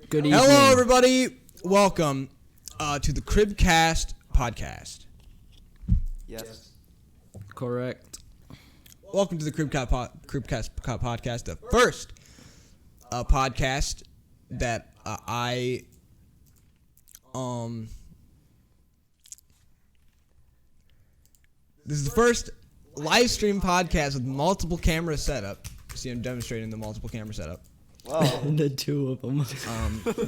Good evening. Hello, everybody. Welcome to the Cribcast podcast. Yes. Correct. Welcome to the Cribcast podcast, the first podcast that This is the first live stream podcast with multiple camera setup. See, I'm demonstrating the multiple camera setup. Wow. The two of them.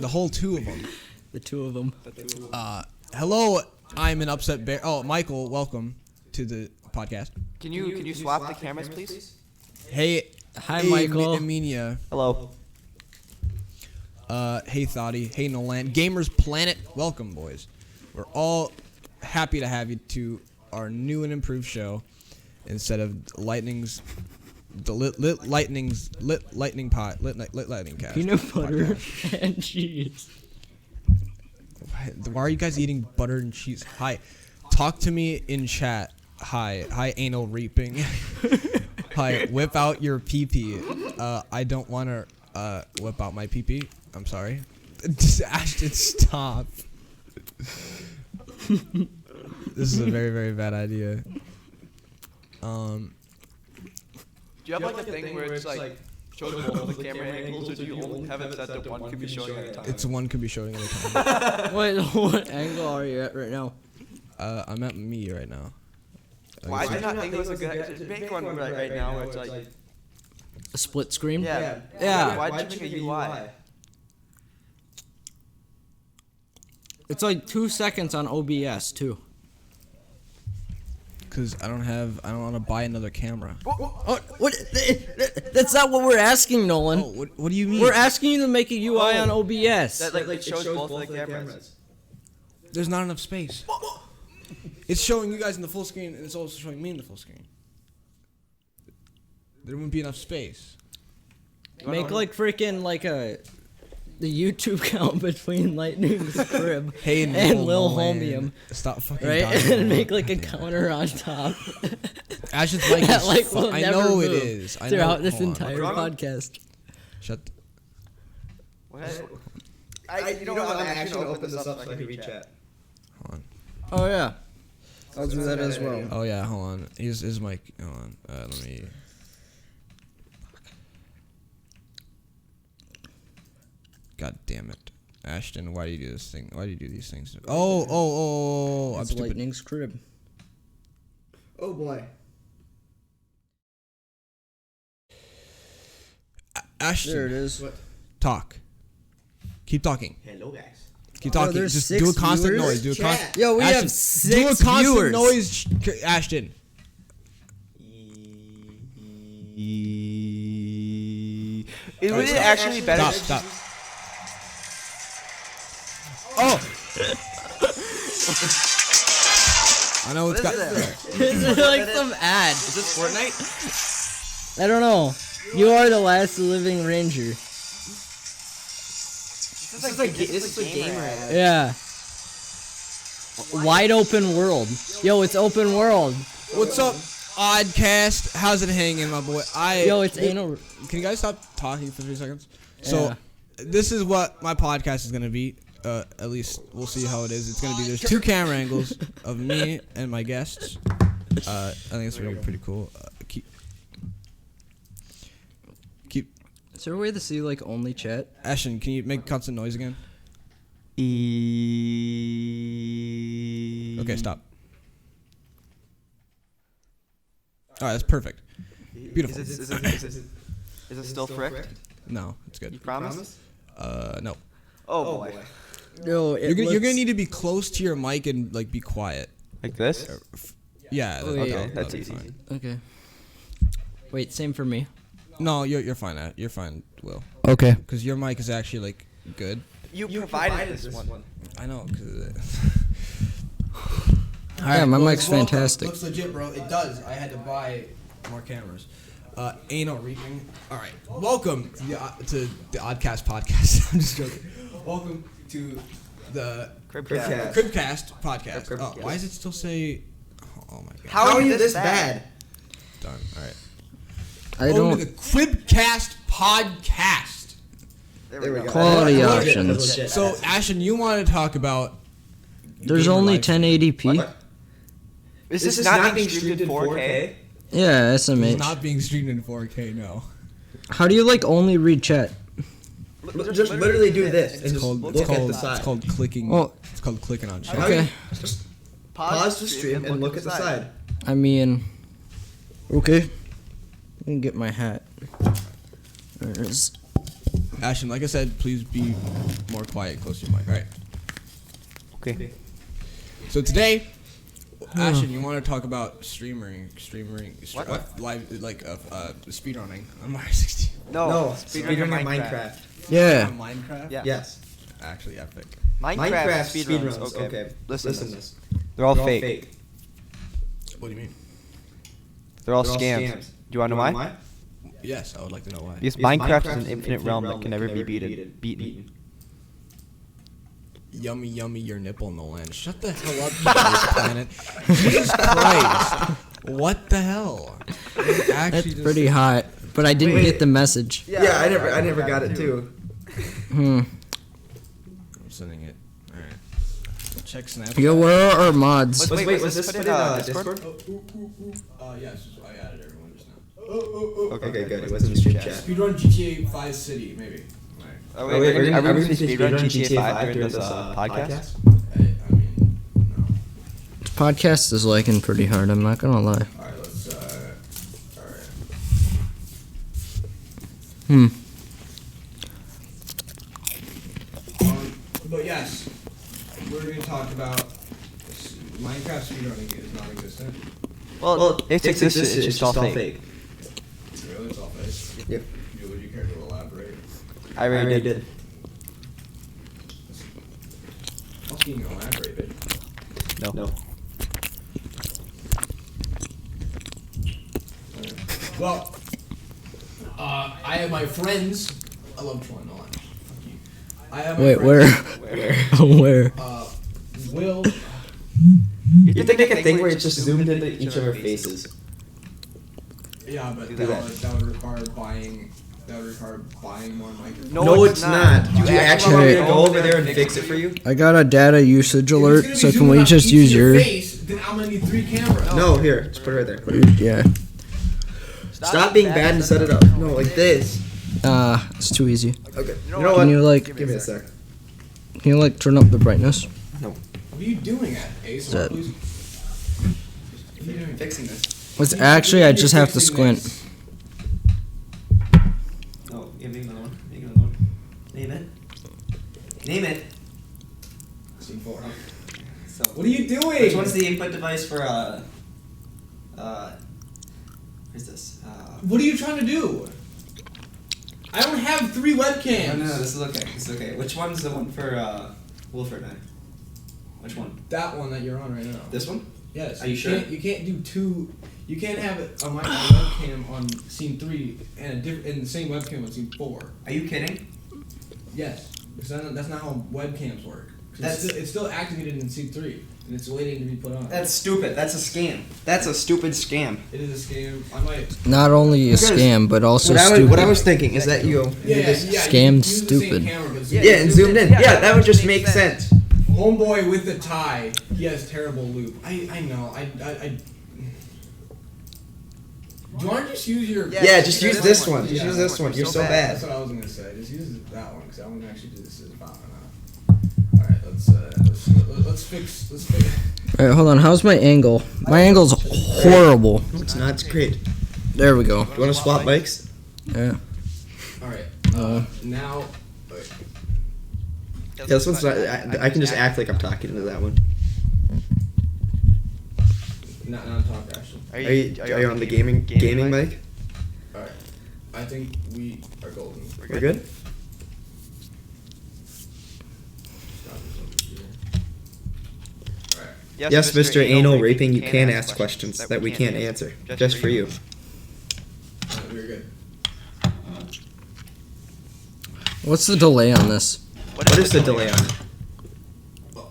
The whole two of them. The two of them. Hello, I'm an upset bear. Oh, Michael, welcome to the podcast. Can you swap the cameras, please? Hey, Hi, Michael. Amelia. Hello. Hey, Thoughty. Hey, Nolan. Gamers Planet. Welcome, boys. We're all happy to have you to our new and improved show instead of lightning cast. Peanut butter podcast. and cheese. Why are you guys eating butter and cheese? Hi. Talk to me in chat. Hi, anal reaping. Hi, whip out your pee-pee. I don't want to whip out my pee-pee. I'm sorry. Ashton, stop. This is a very, very bad idea. Do you have like a thing where it's like shows both of the camera angles, or do you only have it set that one could be showing at a time? It's one could be showing at a time. Wait, what angle are you at right now? I'm at me right now. Why do you not think it was a good? Make one right now where it's like A split screen? yeah. Yeah. Why'd you make a UI? It's like 2 seconds on OBS too. Cause I don't want to buy another camera. Oh, what? That's not what we're asking, Nolan. Oh, what do you mean? We're asking you to make a UI on OBS. That like shows both of the cameras. There's not enough space. It's showing you guys in the full screen, and it's also showing me in the full screen. There wouldn't be enough space. Make like freaking like the YouTube count between Lightning's crib Hey, and Lil Nolan. Homium, Stop fucking right? dying. And make like a counter on top. Ashton's like, That, like, will I never know it move is. I throughout know. this Hold on. entire What's wrong? podcast. Shut. What? You know what? I'm actually gonna open this up so I can read chat. Hold on. Oh yeah, I'll do that as well. Oh yeah, hold on. His mic. Hold on. Let me. God damn it, Ashton! Why do you do this thing? Why do you do these things? Oh! I'm It's stupid. Lightning's crib. Oh boy. Ashton, There it is. talk. Keep talking. Hello guys. Keep talking. there's Just 6 do a constant viewers? noise. Do a constant. Yo, we Ashton, have do a 6 constant viewers. noise, Ashton. It would actually be better. Stop. Oh. I know it's got. It's like some ad. Is this Fortnite? I don't know. You are the last living ranger. This is a gamer ad. Yeah. Wide open world. Yo, it's open world. What's up, Oddcast? How's it hanging, my boy? Yo, it's anal. Can you guys stop talking for 3 seconds? So, Yeah. this is what my podcast is gonna be. At least we'll see how it is. It's gonna be there's 2 camera angles of me and my guests. I think it's gonna be pretty cool. Keep. Is there a way to see like only chat? Ashton, can you make constant noise again? Okay, stop. All right, that's perfect. Beautiful. Is it still fricked? No, it's You good. promise? No. Oh boy. Yo, You're gonna need to be close to your mic and like be quiet. Like this? Yeah. Oh, that'll- yeah. that'll That's be easy. fine. Okay. Wait, same for me. No, you're fine. You're fine, Will. Okay. Because your mic is actually like good. You provided this one. I know. Yeah, my mic's fantastic. Looks legit, bro. It does. I had to buy more cameras. Anal reaping. All right. Welcome to the Oddcast podcast. I'm just joking. Welcome to the Cribcast. Cribcast podcast. Cribcast. Why does it still say? Oh my god. How are you this bad? Done. All right. I Welcome to don't. the Cribcast podcast. There we go. Quality That's legit, options. that's legit. So Ashton, you want to talk about? There's gamer only life- 1080p. What? Is This this is not being streamed in 4K? Yeah, It's SMH. not being streamed in 4K. No. How do you like only read chat? Just literally do this and It's just called. look It's at called. the side. It's called clicking. Well, It's called clicking on chat. okay. Just pause the stream and look at the side. I mean, okay. Let me get my hat. There it is. Ashton, like I said, please be more quiet, close to your mic. All right. Okay. So today, Ashton, you want to talk about What? live, like speedrunning on Mario 16. No, speedrunning speedrunning Minecraft. Minecraft. Yeah. On Minecraft. Yeah. Yes. Actually, epic. Minecraft speedruns. Okay. Listen to this. They're all fake. What do you mean? They're all scams. Do you want to know why? Yes, I would like to know why. Because Minecraft is an infinite realm that can never be beaten. Yummy, yummy, your nipple, Nolan. Shut the hell up, you guys, planet. Jesus Christ. What the hell? Actually That's just- pretty hot. But I didn't get the message. Yeah, I never got it too. I'm sending it. Alright. Check Snapchat. Yo, where are our mods? Wait, was this put in Discord? Yes, I added everyone just now. Okay, good. It wasn't in stream chat. Speedrun GTA 5 City, maybe. Oh, Are we wait, are we gonna going to speedrun GTA 5 during this podcast? I mean, no. This podcast is lagging pretty hard, I'm not gonna lie. Alright, let's, alright. But yes, we're going to talk about Minecraft speedrunning is non-existent. Well, if it exists, it's just all fake. Really, it's all fake. Yep. Would you care to elaborate? I already did. How can you elaborate it? No. Well, I have my friends. I love Troy Nolan. Fuck you. I have my Wait, friends. where? Where? Will. You have to make a thing where it's just zoomed into each of our faces. Yeah, but Do that would require buying. That would require buying more microphones. No, it's not. Do you actually want me to Hey. go over there and fix it for you? I got a data usage alert, If it's so gonna be can we zooming just on use each of your yours? face, then I'm gonna need 3 cameras. No, here. Just put it right there. Yeah. Stop being bad and set it up. No, like this. It's too easy. Okay. You know what? Can you like, Give me a sec. can you like turn up the brightness? What are you doing at Ace? That- Please. What are you doing? Fixing this. It's actually, I just have to squint. No, give me another one. Make another one. Name it. Name it. Scene 4, huh? So, What are you doing? which one's the input device for where's this? What are you trying to do? I don't have 3 webcams. No, this is okay. This is okay. Which one's the one for Wilford and I? Which one? That one that you're on right now. This one? Yes. Are you sure? You can't do 2. You can't have a webcam on scene 3 and the same webcam on scene 4. Are you kidding? Yes. Because that's not how webcams work. 'Cause it's still activated in scene 3 and it's waiting to be put on. That's stupid. That's a scam. That's a stupid scam. It is a scam. I might. Not only a Because scam, but also What stupid. I was thinking is that you Scam's you can use the same stupid. camera, but yeah, and zoomed in. Yeah, that would just make sense. Homeboy with the tie, he has terrible loop. I know. I Do you want to just use your? Yeah, just use this one. Just use this one. You're so That's bad. what I was gonna say. Just use that one because I want to actually do this as about enough. All right, let's fix. Alright, hold on. How's my angle? My angle's horrible. No, it's not. It's great. There we go. Do you want to swap mics? Yeah. All right. Now. Yeah, this one's not. I can just act like I'm talking to that one. Not talk actually. Are you on the gaming mic? All right. I think we are golden. We're good. Yes, Mr. Anal Raping, you can ask questions that we can't answer. Just for you. We're good. What's the delay on this? What is the delay on it?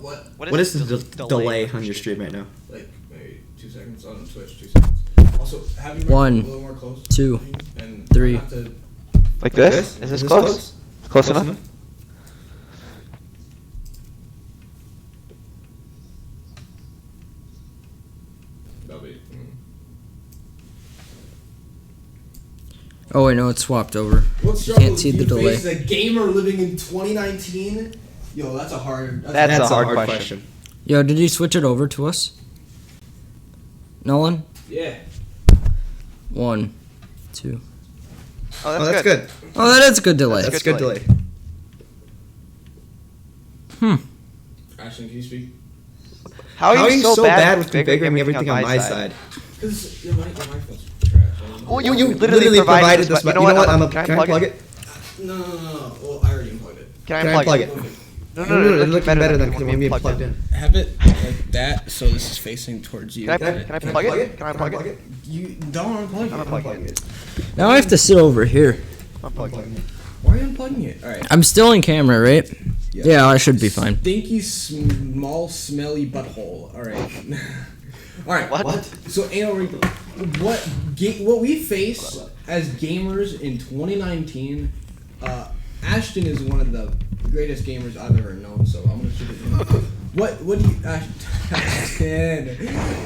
What? What is the delay on your stream right now? Like maybe 2 seconds on Twitch. 2 seconds. Also, have you 1, a little more close? 2, And 3. not to- Like this? Is this close? Close enough? Oh wait, no, it's swapped over. What You struggle can't see do the you delay. face as a gamer living in 2019? Yo, that's a hard. That's a hard question. Yo, did you switch it over to us? Nolan? Yeah. 1, 2. Oh, Oh, that's good. Oh, that is a good delay. That's good delay. Ashton, can you speak? How How are you so bad with configuring everything on my side? Because your microphone's trash. Oh, You literally provided this. You know what? Can I plug it? No. Well, I already unplugged it. Can Can I I plug it? No, It's looking better than when we plugged in. Have it like that, so this is facing towards you. Can I plug it? Can I plug it? You don't unplug it. I'm unplugging it. Now I have to sit over here. Unplugging it. Why are you unplugging it? All right. I'm still in camera, right? Yeah, I should be fine. Stinky, small, smelly butthole. All right. All right. What? So anal rape. What we face as gamers in 2019? Ashton is one of the greatest gamers I've ever known. So I'm gonna shoot it. What do you, Ashton?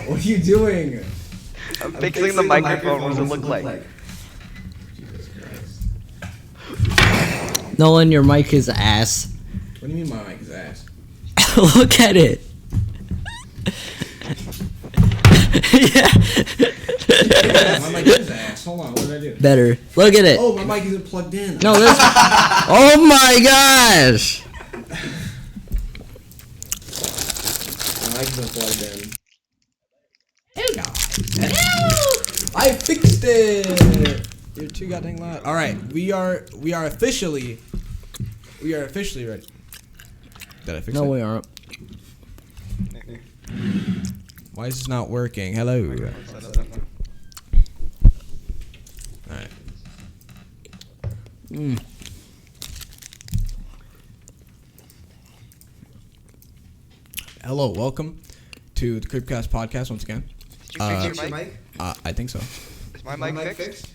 What are you doing? I'm fixing the microphone. What does it look like? Jesus Christ. Nolan, your mic is ass. What do you mean my mic is ass? Look at it. Yeah. Yeah, my mic is ass. Hold on, what did I do? Better. Look at it. Oh, my mic isn't plugged in. No, this. Oh my gosh. My mic isn't plugged in. I fixed it. You're too goddamn loud. All right, we are officially ready. Did I fix it? No, we aren't. Why is this not working? Hello. All right. Hello, welcome to the Cribcast podcast once again. Did you fix your mic? I think so. Is my mic fixed?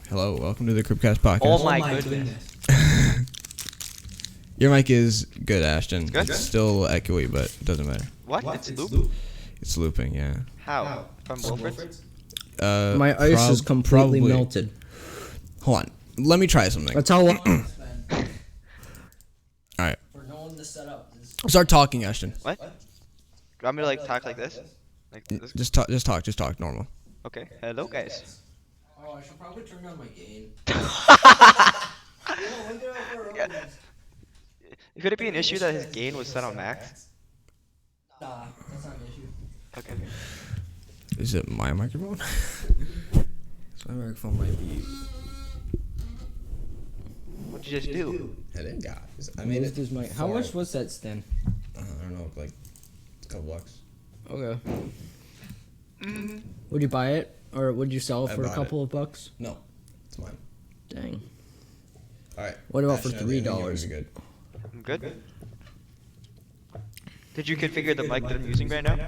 Hello, welcome to the Cribcast podcast. Oh my goodness. Your mic is good, Ashton. Good? It's still echoey, but it doesn't matter. What? It's loop? It's looping, yeah. How? From Wilfred's? My ice is completely probably. melted. Hold on. Let me try something. That's how long. Alright. For no one to set up. Start talking, Ashton. What? Do you want me to like talk like this? Like this? Just talk normal. Okay. Hello, guys. Oh, I should probably turn down my gain. Could it be an issue that his gain was set on max? Nah, that's not an issue. Okay. Is it my microphone? My microphone might be. What'd you just do? I didn't got. I Made it. How much was that stand? I don't know, like a couple bucks. Okay. Would you buy it, or would you sell it I for a bought couple of bucks? No, it's mine. Dang. All right. What about for Ashton, I think yours $3? is good. I'm good. Did you configure the mic that I'm using right now?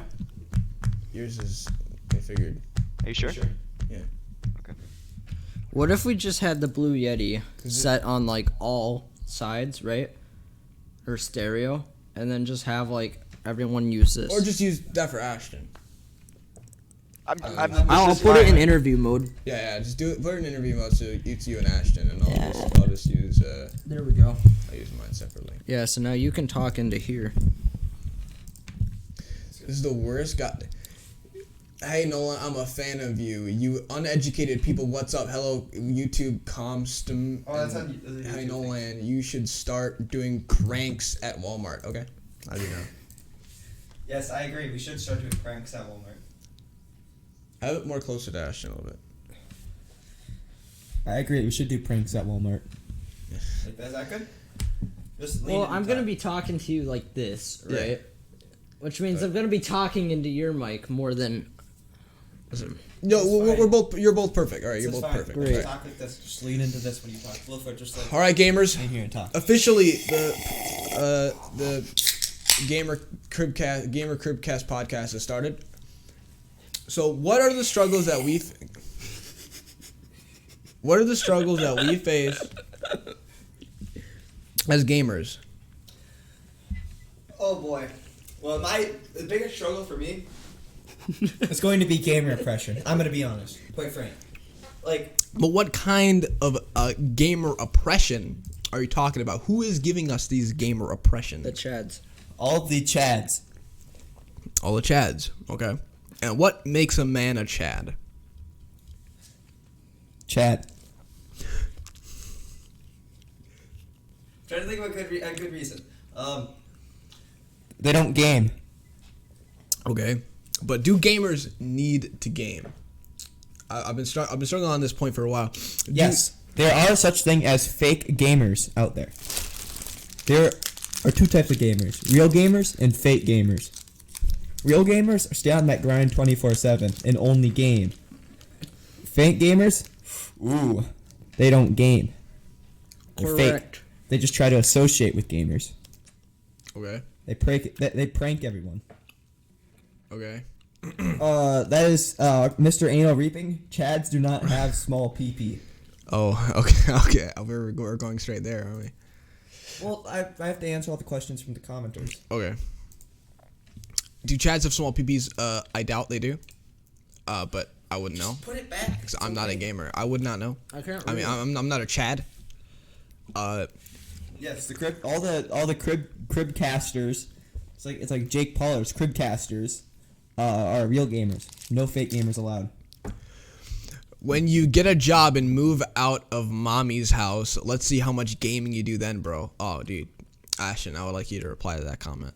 Yours is configured. Are you sure? Yeah. What if we just had the Blue Yeti set on like all sides, right? Or stereo, and then just have like everyone use this. Or just use that for Ashton. I'll put it in interview mode. Yeah. Just do it. Put it in interview mode so it's you and Ashton, and I'll just use There we go. I'll use mine separately. Yeah, so now you can talk into here. This is the worst guy. Hey Nolan, I'm a fan of you. You uneducated people, what's up? Hello, YouTube Comstum. Oh, that's on YouTube Hey thing. Nolan, you should start doing cranks at Walmart. Okay, I do know. Yes, I agree. We should start doing pranks at Walmart. Have it more closer to Ashton a little bit. I agree. We should do pranks at Walmart. Like, is that good? Just lean Well, in I'm and gonna talk. be talking to you like this, Yeah. right? Which means I'm gonna be talking into your mic more than. No, That's we're fine. both. You're both perfect. All right, you're It's both fine. perfect. Great. All right. Talk like this. Just lean into this when you talk. Wilfred, just like All right, gamers. In here and talk. Officially, the Gamer Cribcast podcast has started. So, what are the struggles that we face As gamers. Oh boy. Well, the biggest struggle for me is going to be gamer oppression. I'm gonna be honest, quite frank. Like, But what kind of gamer oppression are you talking about? Who is giving us these gamer oppression? The Chads. all the Chads. All the Chads. Okay. And what makes a man a Chad? Chad. Trying to think of a good reason. They don't game. Okay. But do gamers need to game? I've been struggling on this point for a while. Yes, there are such thing as fake gamers out there. There are two types of gamers: real gamers and fake gamers. Real gamers stay on that grind 24/7 and only game. Fake gamers, ooh, they don't game. They're Correct. fake. They just try to associate with gamers. Okay. They prank everyone. Okay. That is Mr. Anal Reaping. Chads do not have small PP. Oh, okay. Okay. We're going straight there, aren't we? Well, I have to answer all the questions from the commenters. Okay. Do Chads have small PPs? I doubt they do. But I wouldn't know. Put it back. 'Cause I'm not a gamer. I would not know. I can't. I mean, I'm not a Chad. Yes, the crib, all the crib casters. It's like Jake Pauler's crib casters are real gamers. No fake gamers allowed. When you get a job and move out of mommy's house, let's see how much gaming you do then, bro. Oh, dude. Ashton, I would like you to reply to that comment.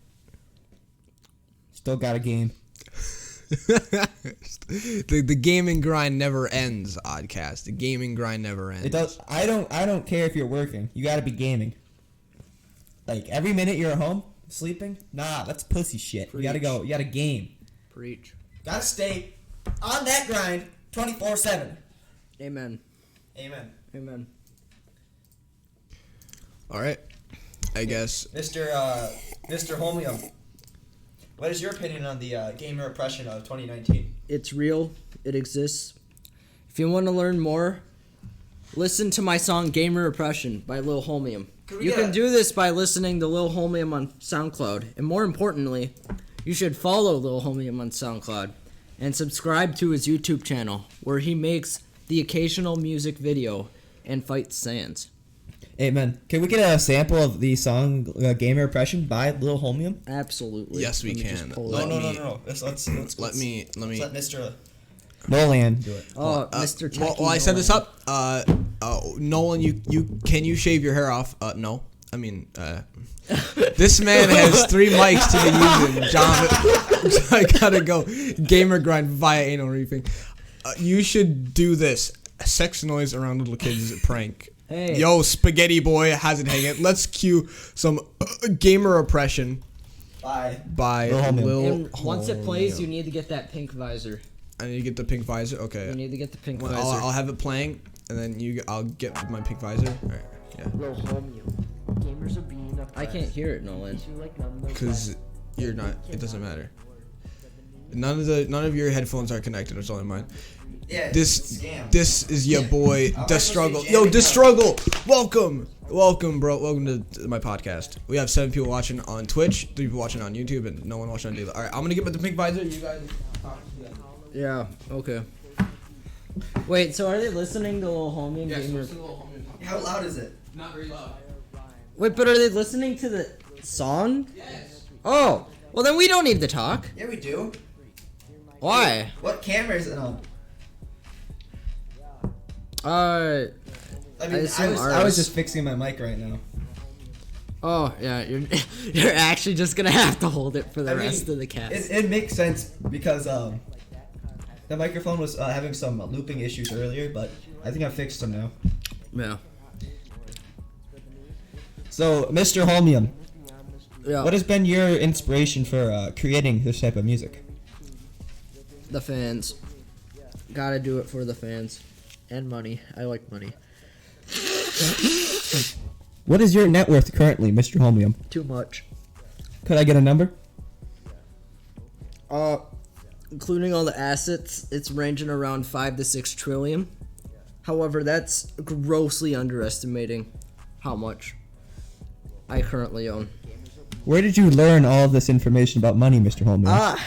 Still got a game. the gaming grind never ends, Oddcast. The gaming grind never ends. It does. I don't care if you're working. You got to be gaming. Like every minute you're at home sleeping. Nah, that's pussy shit. You gotta go. You gotta game. Preach. Gotta stay on that grind 24/7. Amen. Amen. Amen. All right. I guess. Mr. Homium, what is your opinion on the gamer oppression of 2019? It's real. It exists. If you want to learn more, listen to my song "Gamer Oppression" by Lil Holmium. You can do this by listening to Lil Holmium on SoundCloud, and more importantly, you should follow Lil Holmium on SoundCloud and subscribe to his YouTube channel, where he makes the occasional music video and fights Sans. Amen. Can we get a sample of the song "Gamer Oppression" by Lil Homium? Absolutely. Yes, we Let me just can. pull it Let up. me- No. Let me. Let Mr. Nolan do it. Oh, Mr. Techie Well, I set this Nolan. up. Nolan, can you shave your hair off? No. I mean, this man has 3 mics to be using. John, I gotta go. Gamer grind via anal reaping. You should do this. Sex noise around little kids prank. Hey. Yo, spaghetti boy has it hanging. Let's cue some gamer oppression Bye. by Lil Homium. Lil. And once it plays, Homium. you need to get that pink visor. I need to get the pink visor. Okay. You need to get the pink Well, visor. I'll have it playing, and then I'll get my pink visor. All right. Yeah. Lil Homium. Gamers are being oppressed. I can't hear it, Nolan. Because you're not. It doesn't matter. None of your headphones are connected. It's only mine. Yeah. This is your boy, I'm The supposed to Struggle. be Yo, jamming The out. Struggle. Welcome, bro. Welcome to my podcast. We have 7 people watching on Twitch, 3 people watching on YouTube, and no one watching on Daily. All right, I'm gonna get the pink visor. You guys. Yeah, okay. Wait, so are they listening to Lil Homie and Gamer? How loud is it? Not very loud. Wait, but are they listening to the song? Yes. Oh, well then we don't need to talk. Yeah, we do. Why? What camera is it on? I I assume was ours. just fixing my mic right now. Oh, yeah, you're actually just gonna have to hold it for the I mean, rest of the cast. It makes sense because the microphone was having some looping issues earlier, but I think I fixed them now. Yeah. So, Mr. Holmium, Yeah. what has been your inspiration for creating this type of music? The fans. Gotta do it for the fans. And money. I like money. What is your net worth currently, Mr. Holmium? Too much. Could I get a number? Including all the assets, it's ranging around 5 to 6 trillion. However, that's grossly underestimating how much I currently own. Where did you learn all of this information about money, Mr. Holman?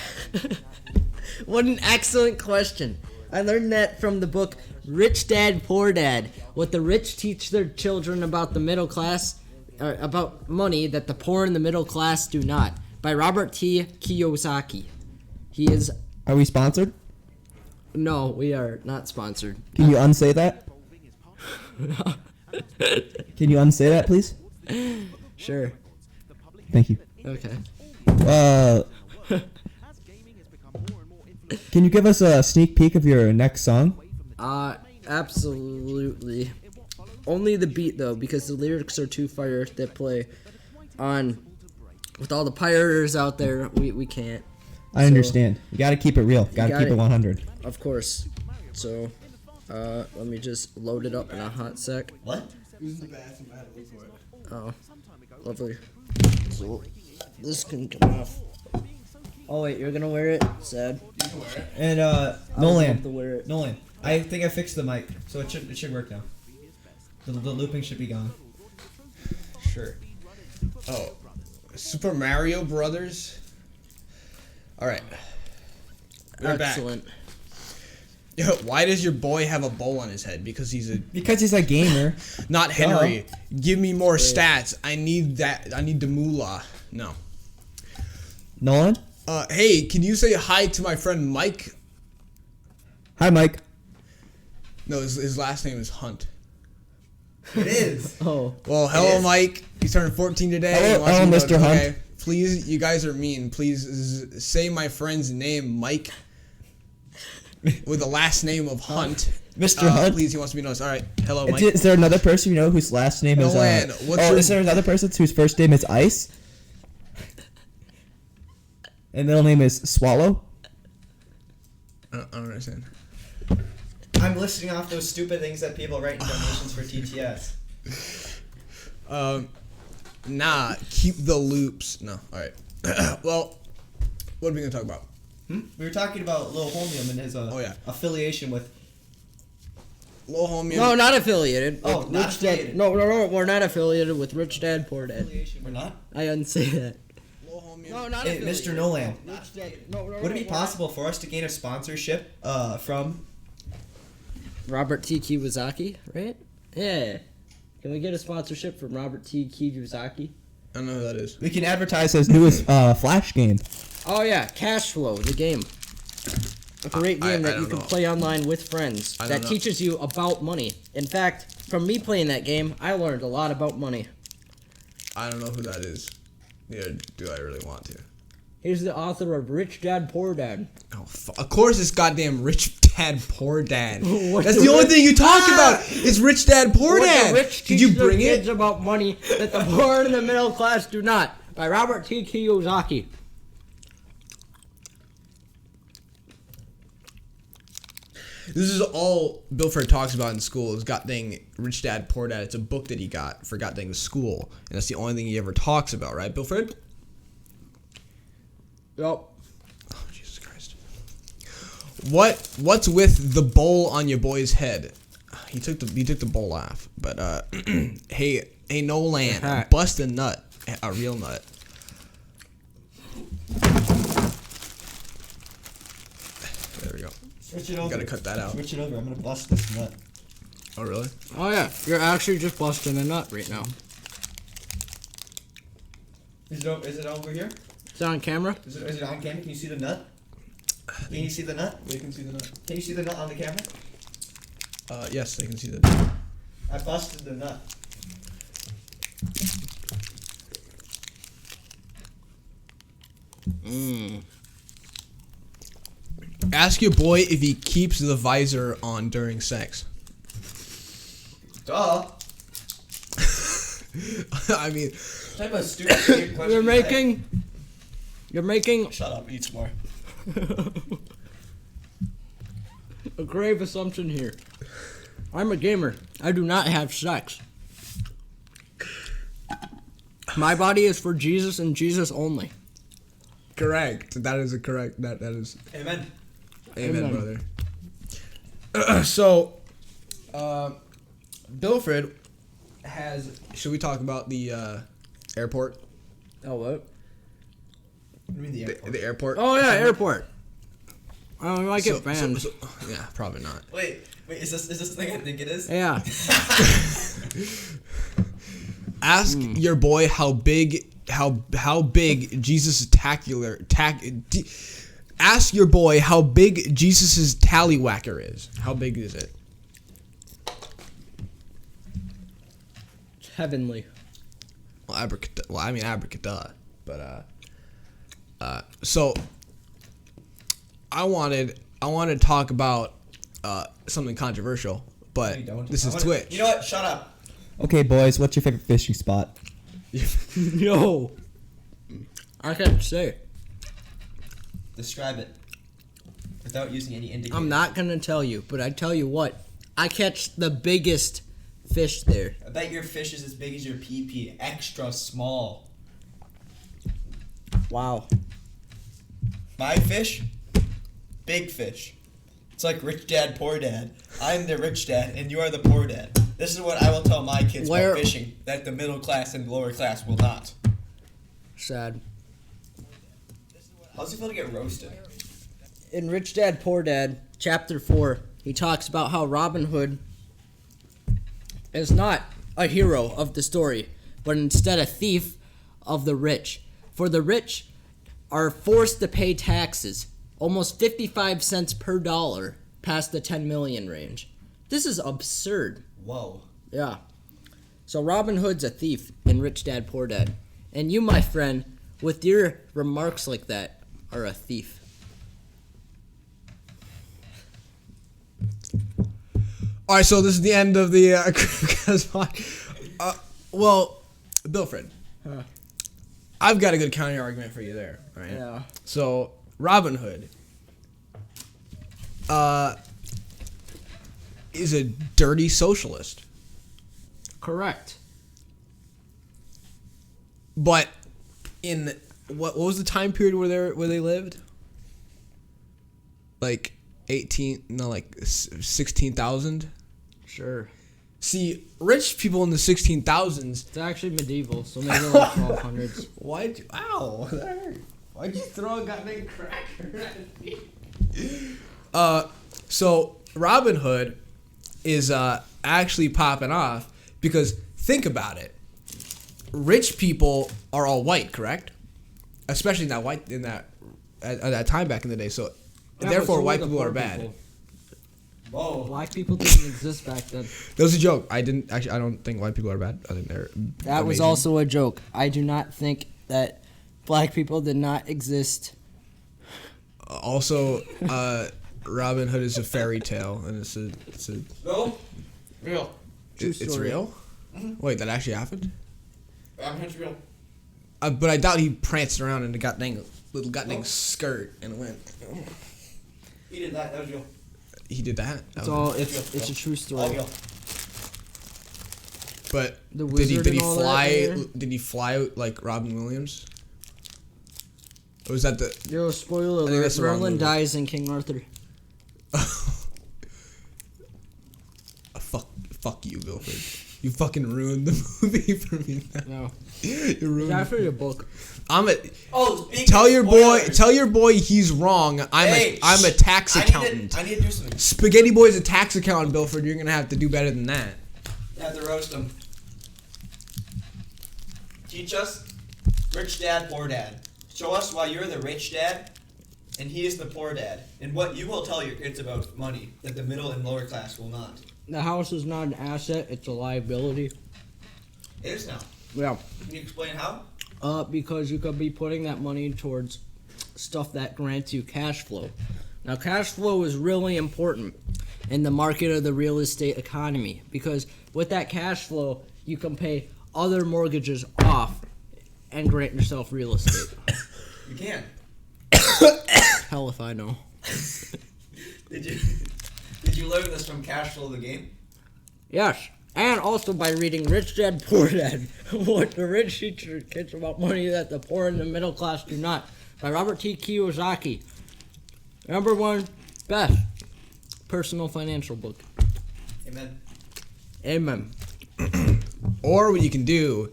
What an excellent question. I learned that from the book Rich Dad, Poor Dad. What the rich teach their children about the middle class, or about money that the poor and the middle class do not. By Robert T. Kiyosaki. He is... Are we sponsored? No, we are not sponsored. Can you unsay that? Can you unsay that, please? Sure. Thank you. Okay. Can you give us a sneak peek of your next song? Absolutely. Only the beat, though, because the lyrics are too fire to play on... With all the pirators out there, we can't. I understand. You gotta keep it real. Gotta keep it 100. Of course. So, let me just load it up in a hot sec. What? Oh, lovely. So, this can come off. Oh wait, you're gonna wear it? Sad. And I'll have to Nolan. wear it. Nolan. I think I fixed the mic, so it should work now. The looping should be gone. Sure. Oh, Super Mario Brothers. All right. We're Excellent. back. Yo, why does your boy have a bowl on his head? Because he's a gamer. not Henry. Give me more stats. I need that. I need the moolah. No. Nolan? Hey, can you say hi to my friend Mike? Hi, Mike. No, his last name is Hunt. It is. Oh. Well, hello, Mike. He's turning 14 today. Hello, He wants me to Mr. Hunt. okay, please, you guys are mean. Please say my friend's name, Mike, with the last name of Hunt. Mr. Hunt. Please, he wants me to know. All right. Hello, Mike. Is there another person you know whose last name is... Nolan, what's your- is there another person whose first name is Ice? And middle name is Swallow? I don't understand. I'm listing off those stupid things that people write in donations for TTS. Nah, keep the loops. No, all right. Well, what are we gonna talk about? We were talking about Lil Holmium and his affiliation with... Lil Homie. No, not affiliated. Oh, with not Rich affiliated. Dad. No, we're not affiliated with Rich Dad, Poor Dad. We're not? I didn't say that. Lil Homie. No, not Hey, affiliated. Mr. Nolan. Rich Dad. No, Would it be possible for us to gain a sponsorship from... Robert T. Kiyosaki, right? Yeah. Can we get a sponsorship from Robert T. Kiyosaki? I don't know who that is. We can advertise his newest Flash game. Oh yeah, Cash Flow, the game. A great I game that you don't can know. play online with friends I that don't know. teaches you about money. In fact, from me playing that game, I learned a lot about money. I don't know who that is. Neither do I really want to. He's the author of Rich Dad, Poor Dad. Oh, of course it's goddamn Rich Dad, Poor Dad. What That's the the only rich- thing you talk about is Rich Dad, Poor What Dad. the rich Did you teach their bring kids it? about money that the poor and the middle class do not. By Robert T. Kiyosaki. This is all Bill Fred talks about in school is God dang Rich Dad, Poor Dad. It's a book that he got for God dang school. And that's the only thing he ever talks about, right, Bill Fred? Yep. Oh, Jesus Christ. What's with the bowl on your boy's head? He took the bowl off. But hey Nolan, bust a nut. A real nut. There we go. Switch it over. Gotta cut that out. Switch it over. I'm gonna bust this nut. Oh really? Oh yeah, you're actually just busting a nut right now. Is it over here? Is it on camera? Is it on camera? Can you see the nut? Can you see the nut? They can see the nut. Can you see the nut on the camera? Yes, they can see the nut. I busted the nut. Ask your boy if he keeps the visor on during sex. Duh. I mean, Type of stupid weird question. You're making Shut up. Eat some more. a grave assumption here. I'm a gamer. I do not have sex. My body is for Jesus and Jesus only. correct. That is a correct. That is. Amen. Amen, Amen. brother. So, Bilfred has. Should we talk about the airport? Oh, what? What do you mean the airport? The airport. Oh, yeah, airport. Oh, we might So- get banned. yeah, probably not. Wait, is this the thing I think it is? Yeah. Ask your boy how big Jesus' ask your boy how big Jesus' tallywhacker is. How big is it? Heavenly. Well, abracadabra. But so I wanted to talk about something controversial, but No, you don't. this I is wanna- Twitch. You know what? Shut up. Okay, boys, what's your favorite fishing spot? Yo. I can't say. Describe it. Without using any indicators. I'm not going to tell you, but I tell you what. I catch the biggest fish there. I bet your fish is as big as your pee. Extra small. Wow. My fish? Big fish. It's like rich dad, poor dad. I'm the rich dad, and you are the poor dad. This is what I will tell my kids Where- about fishing, that the middle class and lower class will not. Sad. How's it feel to get roasted? In Rich Dad Poor Dad, chapter 4, he talks about how Robin Hood is not a hero of the story, but instead a thief of the rich. For the rich are forced to pay taxes, almost 55 cents per dollar, past the 10 million range. This is absurd. Whoa. Yeah. So Robin Hood's a thief in Rich Dad Poor Dad. And you, my friend, with your remarks like that, are a thief. All right, so this is the end of the well, Bilfred, I've got a good counter argument for you there. Right? Yeah. So Robin Hood is a dirty socialist, Correct. but in what was the time period where they lived? Like 16,000. Sure. See, rich people in the 16,000s. It's actually medieval, so maybe like 1200s. Why'd you? Ow! That hurt. Why'd you throw a goddamn cracker at me? So Robin Hood is actually popping off because think about it. Rich people are all white, correct? Especially at that time back in the day. So Yeah, therefore, but so white were the people are poor bad. people. Whoa. Black people didn't exist back then. That was a joke. I don't think white people are bad. I think they're. That was amazing. also a joke. I do not think that black people did not exist. Also, Robin Hood is a fairy tale, and it's a No? Real. it's story. real. Wait, that actually happened? It's real. But I doubt he pranced around in a little skirt and went. He did that. That was real. He did that. It's a true All story. real. But The did he wizard and all that fly? in there? Did he fly like Robin Williams? Or was that the? Yo, spoiler I think that's alert. the wrong Merlin movie. dies in King Arthur. Fuck you, Wilfred. You fucking ruined the movie for me now. No. You It's ruined. actually a book. Oh, speaking Tell of your boy. spoilers. Tell your boy he's wrong. I'm a tax accountant. I need to do something. Spaghetti Boy's a tax accountant, Bilford. You're gonna have to do better than that. You have to roast him. Teach us, rich dad, poor dad. Show us why you're the rich dad, and he is the poor dad, and what you will tell your kids about money that the middle and lower class will not. The house is not an asset, it's a liability. It is now. Yeah. Can you explain how? Because you could be putting that money towards stuff that grants you cash flow. Now, cash flow is really important in the market of the real estate economy because with that cash flow, you can pay other mortgages off and grant yourself real estate. You can. Hell if I know. Did you learn this from Cash Flow the Game? Yes, and also by reading Rich Dad Poor Dad, what the rich teach their kids about money that the poor and the middle class do not, by Robert T. Kiyosaki. Number one, best personal financial book. Amen. Amen. Or what you can do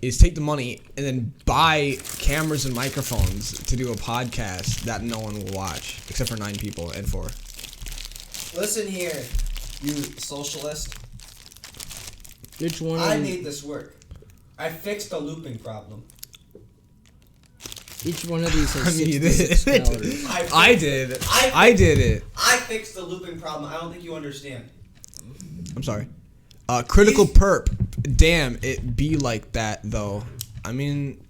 is take the money and then buy cameras and microphones to do a podcast that no one will watch except for 9 people and 4. Listen here, you socialist. Which one? I made this work. I fixed the looping problem. Each one of these has I mean, you 66 did. calories. I did it. I did it. I fixed the looping problem. I don't think you understand. I'm sorry. Critical perp. Damn, it be like that though. I mean,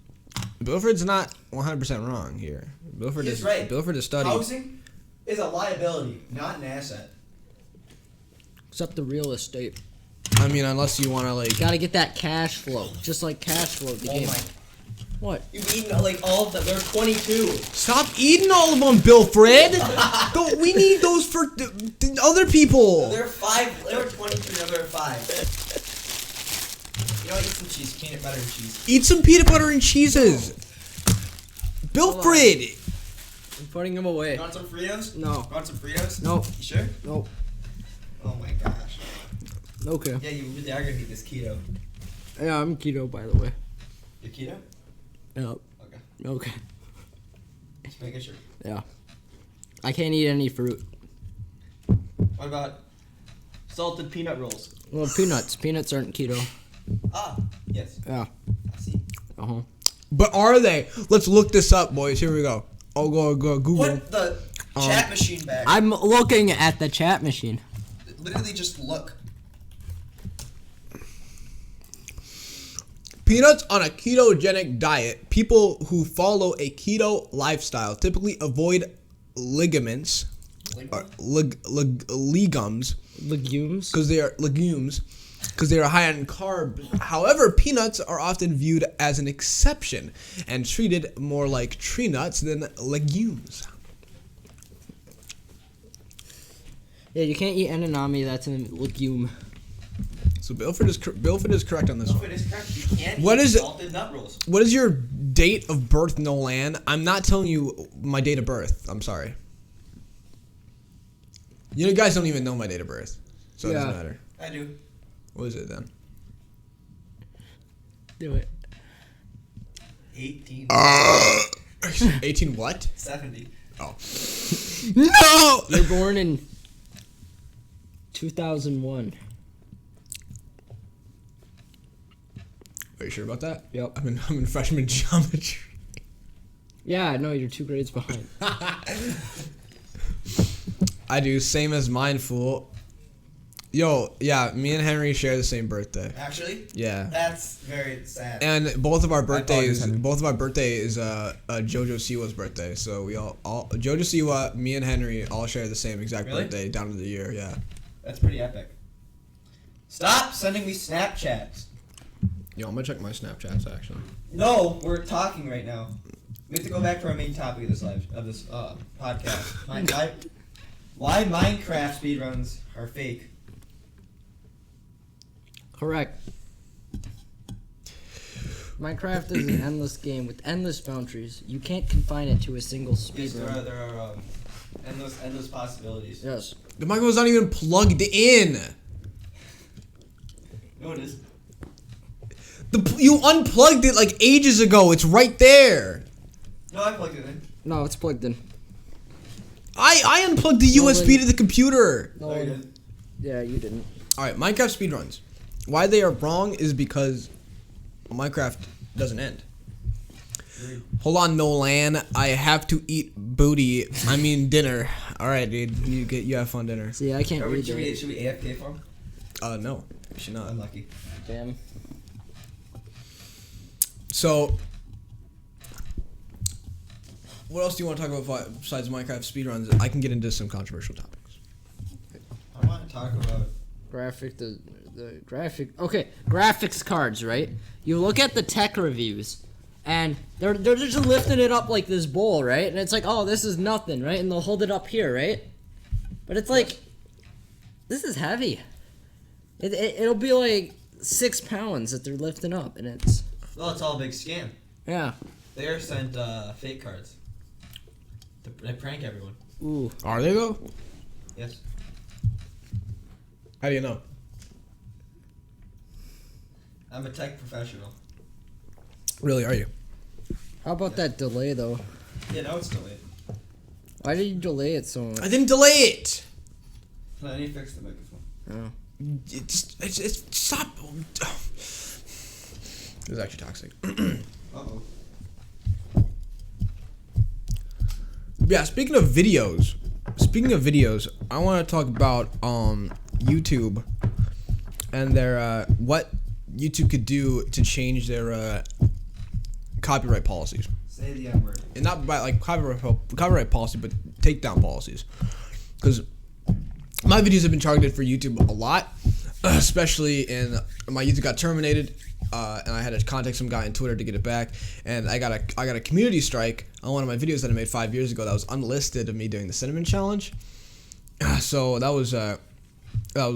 Bilford's not 100% wrong here. Bilford He's is right. Bilford is studied. Housing is a liability, not an asset. Except the real estate. I mean, unless you want to like. Gotta get that cash flow. Just like cash flow. The Oh game. my. What? You've eaten like all of them. They're 22. Stop eating all of them, Bilfred. We need those for the other people. They're 5. They were 22. Now they're 5. You know, eat some cheese, peanut butter and cheese. Eat some peanut butter and cheeses. Bilfred. I'm putting them away. You want some Fritos? No. You want some Fritos? No. You sure? No. Oh my gosh. Okay. Yeah, you really are gonna eat this keto. Yeah, I'm keto, by the way. You keto? Yep. Okay. Okay. Just making sure. Yeah. I can't eat any fruit. What about salted peanut rolls? Well, peanuts. Peanuts aren't keto. Ah, yes. Yeah. I see. Uh-huh. But are they? Let's look this up, boys. Here we go. I'll go Google. Put the chat machine back. I'm looking at the chat machine. Literally just look. Peanuts on a ketogenic diet. People who follow a keto lifestyle typically avoid ligaments, or legumes, Legumes. because they are legumes, because they are high in carb. However, peanuts are often viewed as an exception and treated more like tree nuts than legumes. Yeah, you can't eat edamame. That's a legume. So Bilford is correct on this one. It is correct. You can't What eat is it? salted nut rolls. What is your date of birth, Nolan? I'm not telling you my date of birth. I'm sorry. You guys don't even know my date of birth, so it doesn't Yeah. matter. I do. What is it then? Do it. 18. 18 what? 70. Oh. No! You're born in 2001. Are you sure about that? Yep. I'm in freshman geometry. Yeah, no, you're 2 grades behind. I do, same as mine, fool. Yo, yeah, me and Henry share the same birthday. Actually? Yeah. That's very sad. And both of our birthdays, Henry. is Jojo Siwa's birthday. So we all Jojo Siwa, me and Henry all share the same exact Really? birthday down to the year. Yeah. That's pretty epic. Stop sending me Snapchats. Yo, I'm gonna check my Snapchats actually. No, we're talking right now. We have to go back to our main topic of this podcast. Why Minecraft speedruns are fake. Correct. Minecraft is an endless game with endless boundaries. You can't confine it to a single Yes, speedrun. there are endless possibilities. Yes. The microphone's not even plugged in. No, it is. You unplugged it like ages ago. It's right there. No, I plugged it in. No, it's plugged in. I unplugged the USB to the computer. No, No, you didn't. yeah, you didn't. All right, Minecraft speedruns. Why they are wrong is because Minecraft doesn't end. Hold on, Nolan. I have to eat booty. I mean dinner. All right, dude. You have fun dinner. See, I can't read Should we that. AFK for him? No, you should not. Unlucky. Damn. So, what else do you want to talk about besides Minecraft speedruns? I can get into some controversial topics. I want to talk about. Graphics cards, right? You look at the tech reviews, and they're just lifting it up like this bowl, right? And it's like, oh, this is nothing, right? And they'll hold it up here, right? But it's like, this is heavy. It'll be like 6 pounds that they're lifting up, and it's Well, it's all a big scam. yeah. They are sent fake cards. They prank everyone. Ooh. Are they though? Yes. How do you know? I'm a tech professional. Really, are you? How about that delay though? Yeah, now it's delayed. Why did you delay it so much? I didn't delay it. I need to fix the microphone. Oh. It's stop. It was actually toxic. Uh-oh. Yeah, speaking of videos, I want to talk about YouTube and their what YouTube could do to change their copyright policies. Say the N word. And not by like copyright policy, but takedown policies. Because my videos have been targeted for YouTube a lot, especially in my YouTube got terminated, and I had to contact some guy on Twitter to get it back. And I got a community strike on one of my videos that I made 5 years ago that was unlisted of me doing the cinnamon challenge. So that was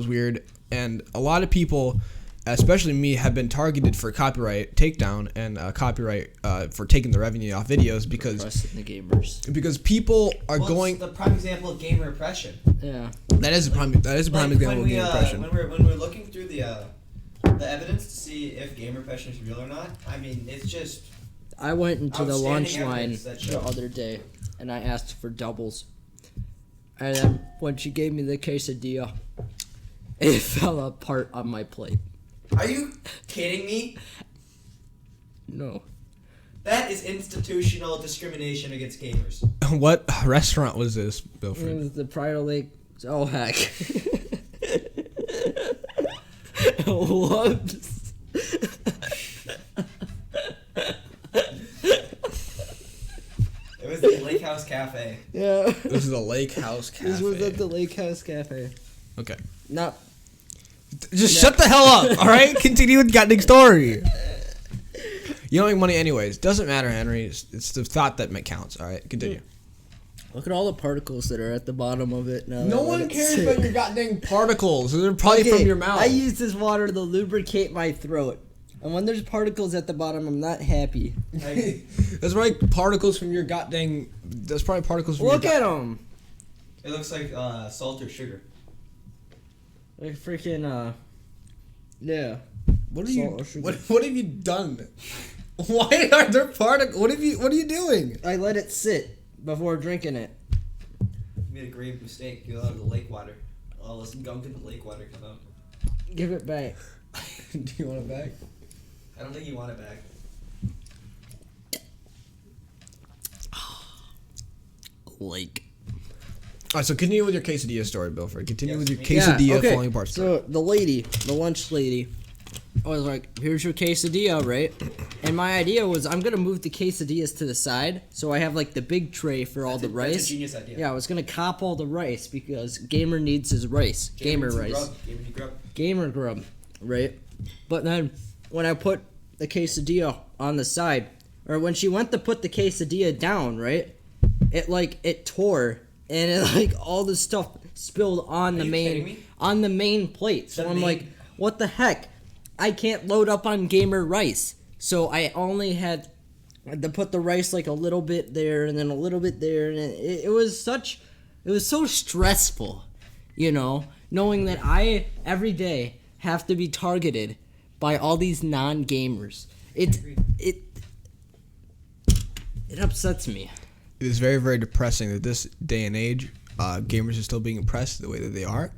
weird, and a lot of people, especially me, have been targeted for copyright takedown and copyright for taking the revenue off videos because The gamers. people are Well, going. it's the prime example of gamer oppression. Yeah. That is a prime example of game oppression. When we're looking through the evidence to see if gamer oppression is real or not, I mean, it's just I went into the lunch Outstanding line evidence that the shows. other day and I asked for doubles. And then when she gave me the quesadilla, it fell apart on my plate. Are you kidding me? No. That is institutional discrimination against gamers. What restaurant was this, It Wilfred? was the Prior Lake. Oh, heck. Whoops. It was the Lake House Cafe. Yeah. This is a Lake House Cafe. This was at the Lake House Cafe. Okay. Not. Just shut the hell up, all right? Continue with the goddamn story. You don't make money anyways. Doesn't matter, Henry. It's the thought that counts, all right? Continue. Look at all the particles that are at the bottom of it now. No that one let it cares sit. about your goddamn particles. They're probably from your mouth. I use this water to lubricate my throat. And when there's particles at the bottom, I'm not happy. That's probably particles from your goddamn. That's probably particles from Look your. at them. It looks like salt or sugar. Like freaking, yeah. What are you? Salt or sugar. What have you done? Why are there particles? What are you doing? I let it sit before drinking it. You made a grave mistake. You allowed the lake water. All this gunk in the lake water come out. Give it back. Do you want it back? I don't think you want it back. Lake. All right, so continue with your quesadilla story, Bilford. Continue Yes, with your me- quesadilla falling apart story. So the lunch lady, I was like, "Here's your quesadilla, right?" And my idea was, I'm gonna move the quesadillas to the side, so I have like the big tray for all the rice. That's a genius idea. Yeah, I was gonna cop all the rice because gamer needs his rice. Gamer needs some rice. grub. Gamer need grub. Gamer grub, right? But then when I put the quesadilla on the side, or when she went to put the quesadilla down, right? It tore and it like all the stuff spilled on the you kidding main me? on the main plate. So The I'm main- like, what the heck? I can't load up on gamer rice. So I only had to put the rice like a little bit there and then a little bit there, and it was so stressful, you know, knowing that I every day have to be targeted by all these non-gamers. It upsets me. It is very, very depressing that this day and age, gamers are still being oppressed the way that they are.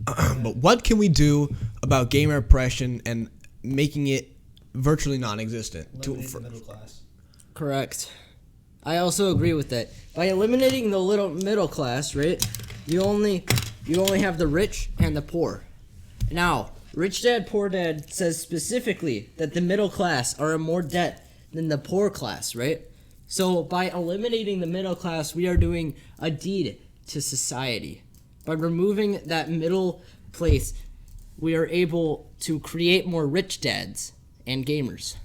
But what can we do about gamer oppression and making it virtually non-existent? Eliminate the middle class. Correct. I also agree with that. By eliminating the little middle class, right? You only have the rich and the poor. Now, Rich Dad Poor Dad says specifically that the middle class are in more debt than the poor class, right? So by eliminating the middle class, we are doing a deed to society. By removing that middle place, we are able to create more rich dads and gamers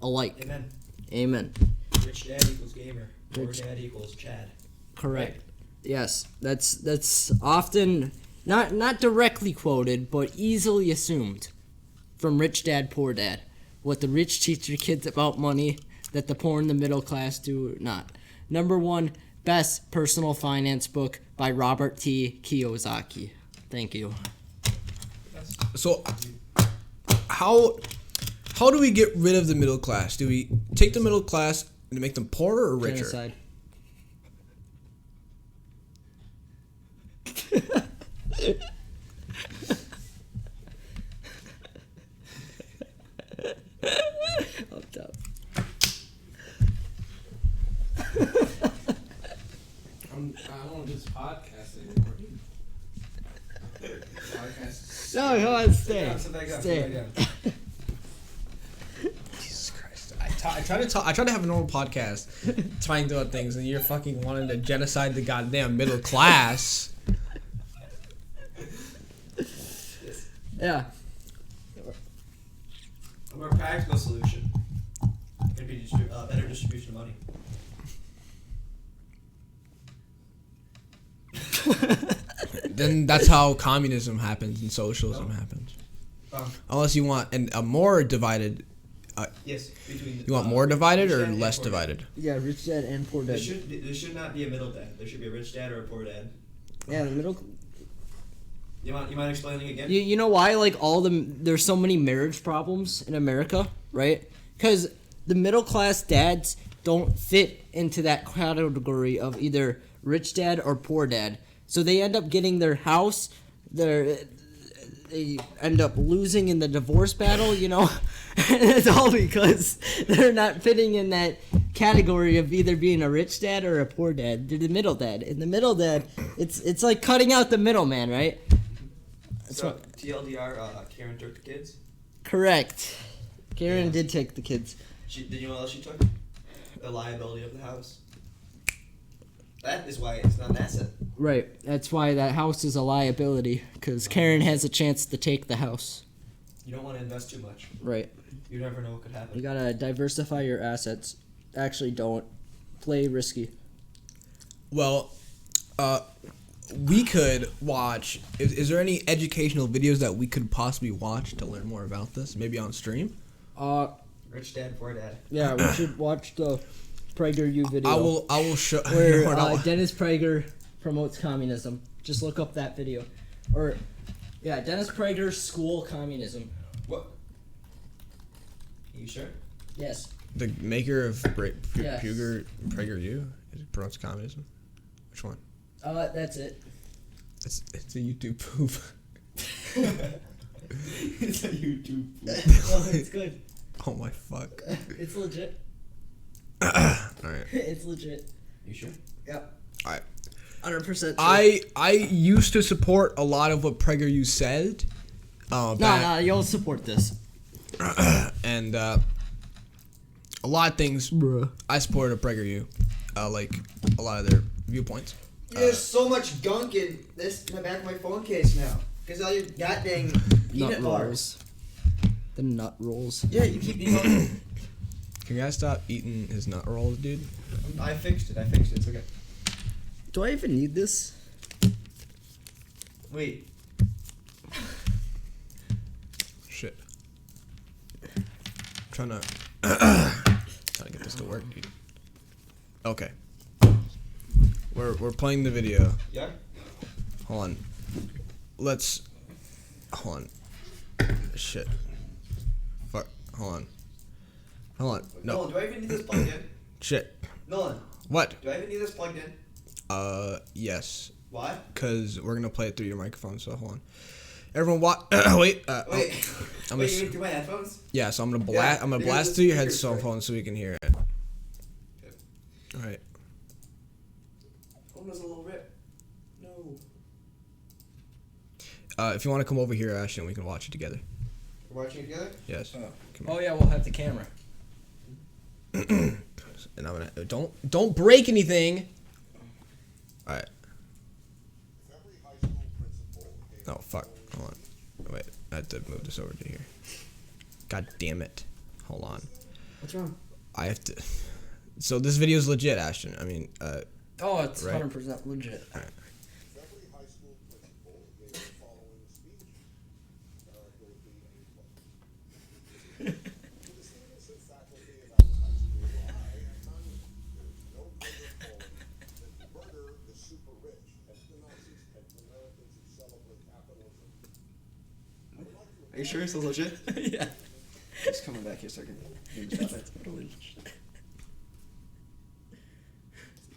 alike. Amen. Amen. Rich dad equals gamer. Poor Rich- dad equals Chad. Correct. Yes, that's often not directly quoted, but easily assumed from Rich Dad Poor Dad. What the rich teach their kids about money that the poor and the middle class do not. Number 1, best personal finance book by Robert T. Kiyosaki. Thank you. So, how How do we get rid of the middle class? Do we take the middle class and make them poorer or richer? Genocide. Up top. I don't want to do this podcast anymore. No, come on, stay. Sit back down, Stay. sit back down. Jesus Christ! I try to have a normal podcast, trying to do things, and you're fucking wanting to genocide the goddamn middle class. Yeah. A more practical solution could be better distribution of money. Then that's how communism happens and socialism happens. Unless you want a more divided. Yes, between. You want more divided rich or dad and less poor dad. divided? Yeah, rich dad and poor There dad. should not be a middle dad. There should be a rich dad or a poor dad. Yeah, the middle. You mind explaining again? You know why like there's so many marriage problems in America, right? Because the middle class dads don't fit into that category of either rich dad or poor dad. So they end up getting their house, they end up losing in the divorce battle, you know? And it's all because they're not fitting in that category of either being a rich dad or a poor dad. They're the middle dad. And the middle dad, it's like cutting out the middleman, right? So TLDR, Karen took the kids. Correct. Karen did take the kids. Did you know what else she took? The liability of the house. That is why it's not an asset. Right. That's why that house is a liability, because Karen has a chance to take the house. You don't want to invest too much. Right. You never know what could happen. You gotta diversify your assets. Actually, don't. Play risky. Well, we could watch. Is there any educational videos that we could possibly watch to learn more about this? Maybe on stream. Rich dad, poor dad. Yeah, we should watch the PragerU video. I will show. Where No, no. Dennis Prager promotes communism. Just look up that video. Or, yeah, Dennis Prager School Communism. What? Are you sure? Yes. The maker of Yes. PragerU promotes communism. Which one? That's it. It's a YouTube poop. It's a YouTube. Well, it's good. Oh my fuck. It's legit. Alright. It's legit. You sure? Yep. Alright. 100%. I used to support a lot of what PragerU said. No, you'll support this. And a lot of things Bruh. I supported PragerU. Like a lot of their viewpoints. There's so much gunk in the back of my phone case now. Because all your goddamn peanut Nut bars. rolls. The nut rolls. Yeah, you keep eating all Can you guys stop eating his nut rolls, dude? I fixed it. It's okay. Do I even need this? Wait. Shit. Trying to get this to work, dude. Okay. We're playing the video. Yeah? Hold on. Hold on. Shit. Fuck. Hold on. No. Nolan, do I even need this plugged in? Shit. Nolan, What? do I even need this plugged in? Yes. Why? Cause we're gonna play it through your microphone. So hold on. Everyone, wait. Wait. I'm Wait, gonna. you need to do my headphones? Yeah. So I'm gonna Yeah, I'm gonna because blast the through your speakers headphone so we can hear it. All right. Phone was a little rip. No. If you want to come over here, Ashton, we can watch it together. We're watching it together? Yes. Come Oh yeah, we'll have the camera. And I'm gonna don't break anything. All right. Oh fuck! Hold on. Wait, I have to move this over to here. God damn it! Hold on. What's wrong? I have to. So this video is legit, Ashton. I mean, Oh, it's Right. 100% legit. Are you sure it's legit? Yeah. Just coming back here so I can stop it.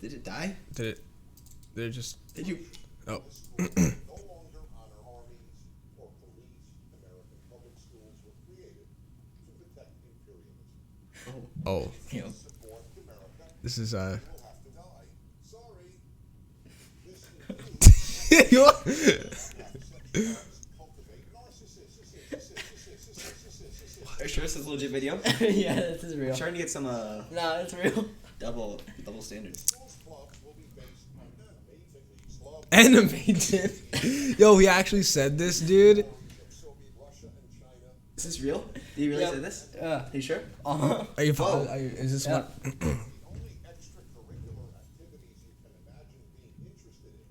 Did it die? Did it just? Did you? Oh. No longer honor armies or police. American public schools were created to protect imperialism. Oh. Yeah. Support America. This is We'll have to die. Sorry. This cultivate narcissists. Are you sure this is a legit video? Yeah, this is real. I'm trying to get some No, it's real. double standards. Those clubs will be based on Animated. Yo, he actually said this, dude. Soviet Russia and China. Is this real? Did you really Yep. say this? Yeah. Are you sure? Are you? Whoa. Is this Yeah. what? The only extracurricular activities you can imagine being interested in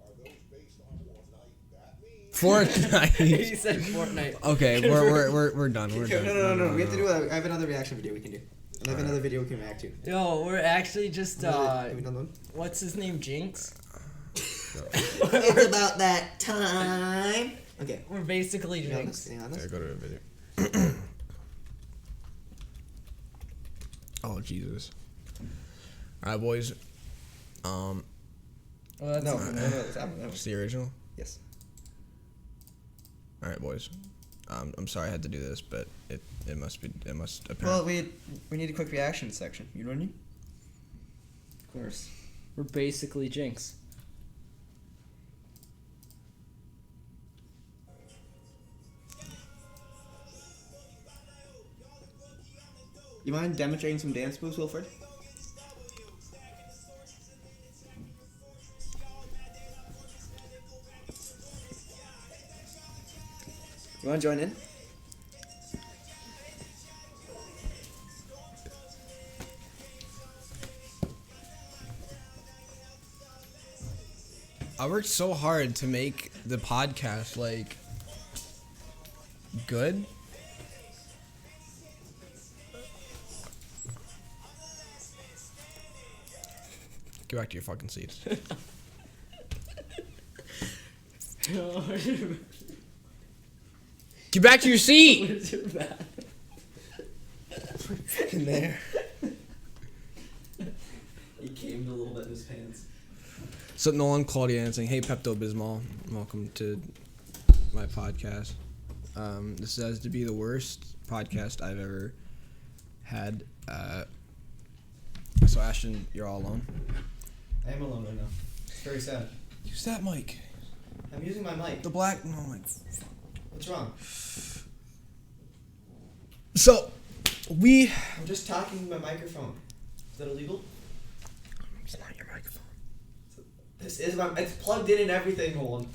are those based on Fortnite. That means Fortnite. He said Fortnite. Okay, we're done. We're Okay, done. no. We have to do. I have another reaction video we can do. I have another video we can react to. Yo, we're actually just Have we done one? what's his name, Jinx? It's about that time. Okay. We're basically Be honest. Jinx. Be honest. Yeah, go to the video. Oh Jesus! All right, boys. Well, that's No, not- no, it's that one. It's the original. Yes. All right, boys. I'm sorry I had to do this, but it must apparently. Well, we need a quick reaction section. You know what I mean? Of course. We're basically Jinx. You mind demonstrating some dance moves, Wilfred? You want to join in? I worked so hard to make the podcast like good. Get back to your fucking seats. Get back to your seat. Where's your bat? In there. He came a little bit in his pants. So Nolan, Claudia, and saying, "Hey Pepto Bismol, welcome to my podcast. This has to be the worst podcast I've ever had. So Ashton, you're all alone. I am alone right now. It's very sad. Use that mic. I'm using my mic. The black. No mic. What's wrong? So we. I'm just talking to my microphone. Is that illegal? It's not your microphone. This is my. It's plugged in and everything, Nolan.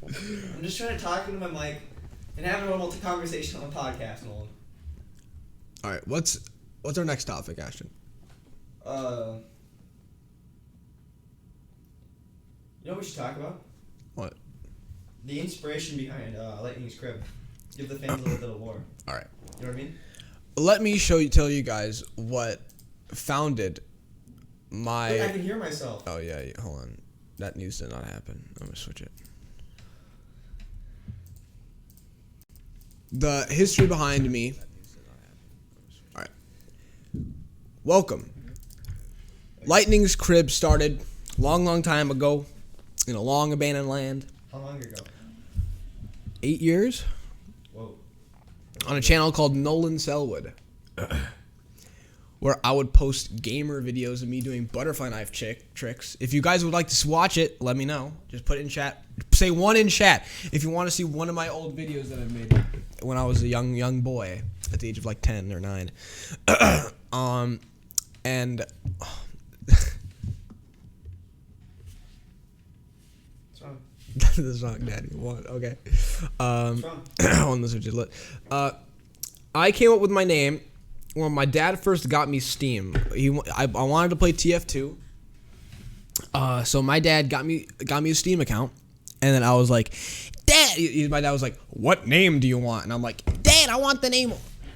I'm just trying to talk into my mic and have a normal conversation on a podcast, Nolan. All right. What's our next topic, Ashton? You know what we should talk about? What? The inspiration behind Lightning's Crib. Give the fans a little bit of lore. All right. You know what I mean? Let me tell you guys what founded my. Look, I can hear myself. Oh yeah, hold on. That needs to not happen. I'm gonna switch it. The history behind me. All right. Welcome. Lightning's Crib started long time ago in a long abandoned land. How long ago? 8 years Whoa. on a channel called Nolan Selwood, where I would post gamer videos of me doing butterfly knife tricks. If you guys would like to watch it, let me know. Just put it in chat. Say one in chat if you want to see one of my old videos that I've made when I was a young boy at the age of like 10 or 9. And What's wrong? the song Daddy Want. Okay. What's wrong? On the switch is lit. I came up with my name when my dad first got me Steam. I wanted to play TF2. So my dad got me a Steam account, and then I was like, Dad. My dad was like, "What name do you want?" And I'm like, Dad, I want the name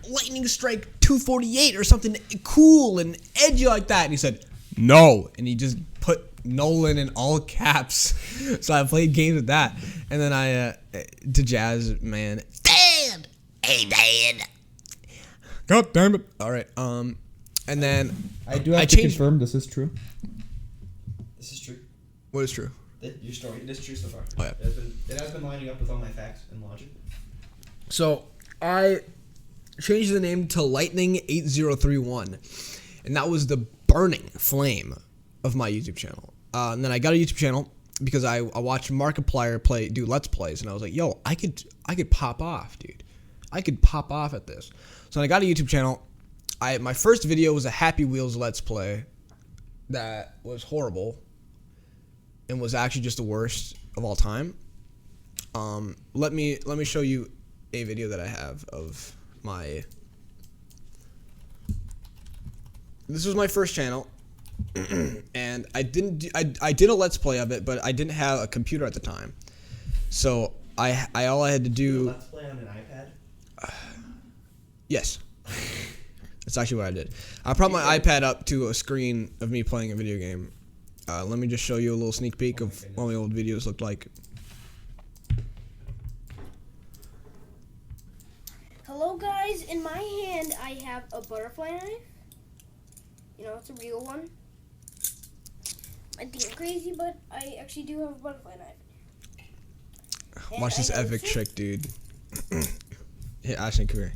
Lightning Strike 248 or something cool and edgy like that. And he said, "No," and he just put Nolan in all caps. So I played games with that, and then I to Jazz man. Dad, hey Dad. God damn it! All right, and then I do have I to changed- confirm this is true. This is true. what is true? Your story. This is true so far. Oh, yeah. It has been lining up with all my facts and logic. So I changed the name to Lightning 8031, and that was the burning flame of my YouTube channel. And then I got a YouTube channel because I watched Markiplier do Let's Plays, and I was like, yo, I could pop off, dude. I could pop off at this. So I got a YouTube channel. My first video was a Happy Wheels Let's Play that was horrible and was actually just the worst of all time. Let me show you a video that I have of my. This was my first channel, and I did a Let's Play of it, but I didn't have a computer at the time, so all I had to do. Let's play on an iPad. Yes. That's actually what I did. I brought my iPad up to a screen of me playing a video game. Let me just show you a little sneak peek of what my old videos looked like. Hello guys, in my hand I have a butterfly knife. You know, it's a real one. I think I'm crazy, but I actually do have a butterfly knife. And Watch this I got epic it. trick, dude. Hey, Ashton, come here.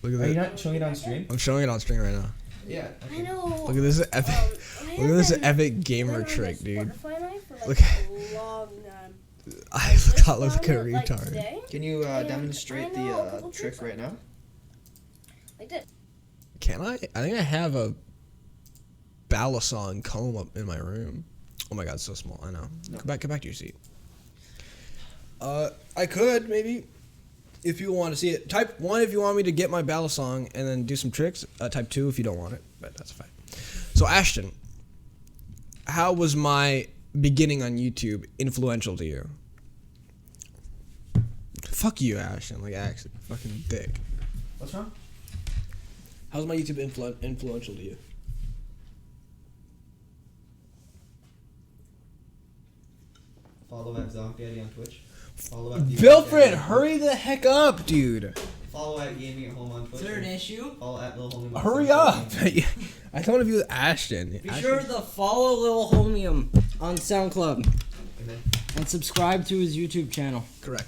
Look at Are you that. not showing it on stream? I'm showing it on screen right now. Yeah. I know. Look at this epic. I Look at this haven't epic gamer learned trick, this dude. Butterfly knife for like Look. a long time. I Just look like a found it, like, retard. today, Can you and demonstrate I know a the couple trick tricks right now? Like this. Can I? I think I have a Balisong comb up in my room. Oh my god, it's so small. I know. Come back to your seat. I could maybe, if you want to see it. Type 1 if you want me to get my Balisong and then do some tricks. Type 2 if you don't want it, but that's fine. So Ashton, how was my beginning on YouTube influential to you? Fuck you, Ashton. Like, Ashton, fucking dick. What's wrong? How's my YouTube influential to you? Follow at Zonk Daddy on Twitch. Follow at Gaming Bilfred, Daddy on hurry the heck up, dude. Twitch. Follow at Gaming at Home on Twitch. Third issue. Follow at Lil Homie. on Hurry SoundCloud. up. I don't want to be with Ashton. Be sure to follow Lil Homium on SoundCloud And then and subscribe to his YouTube channel. Correct.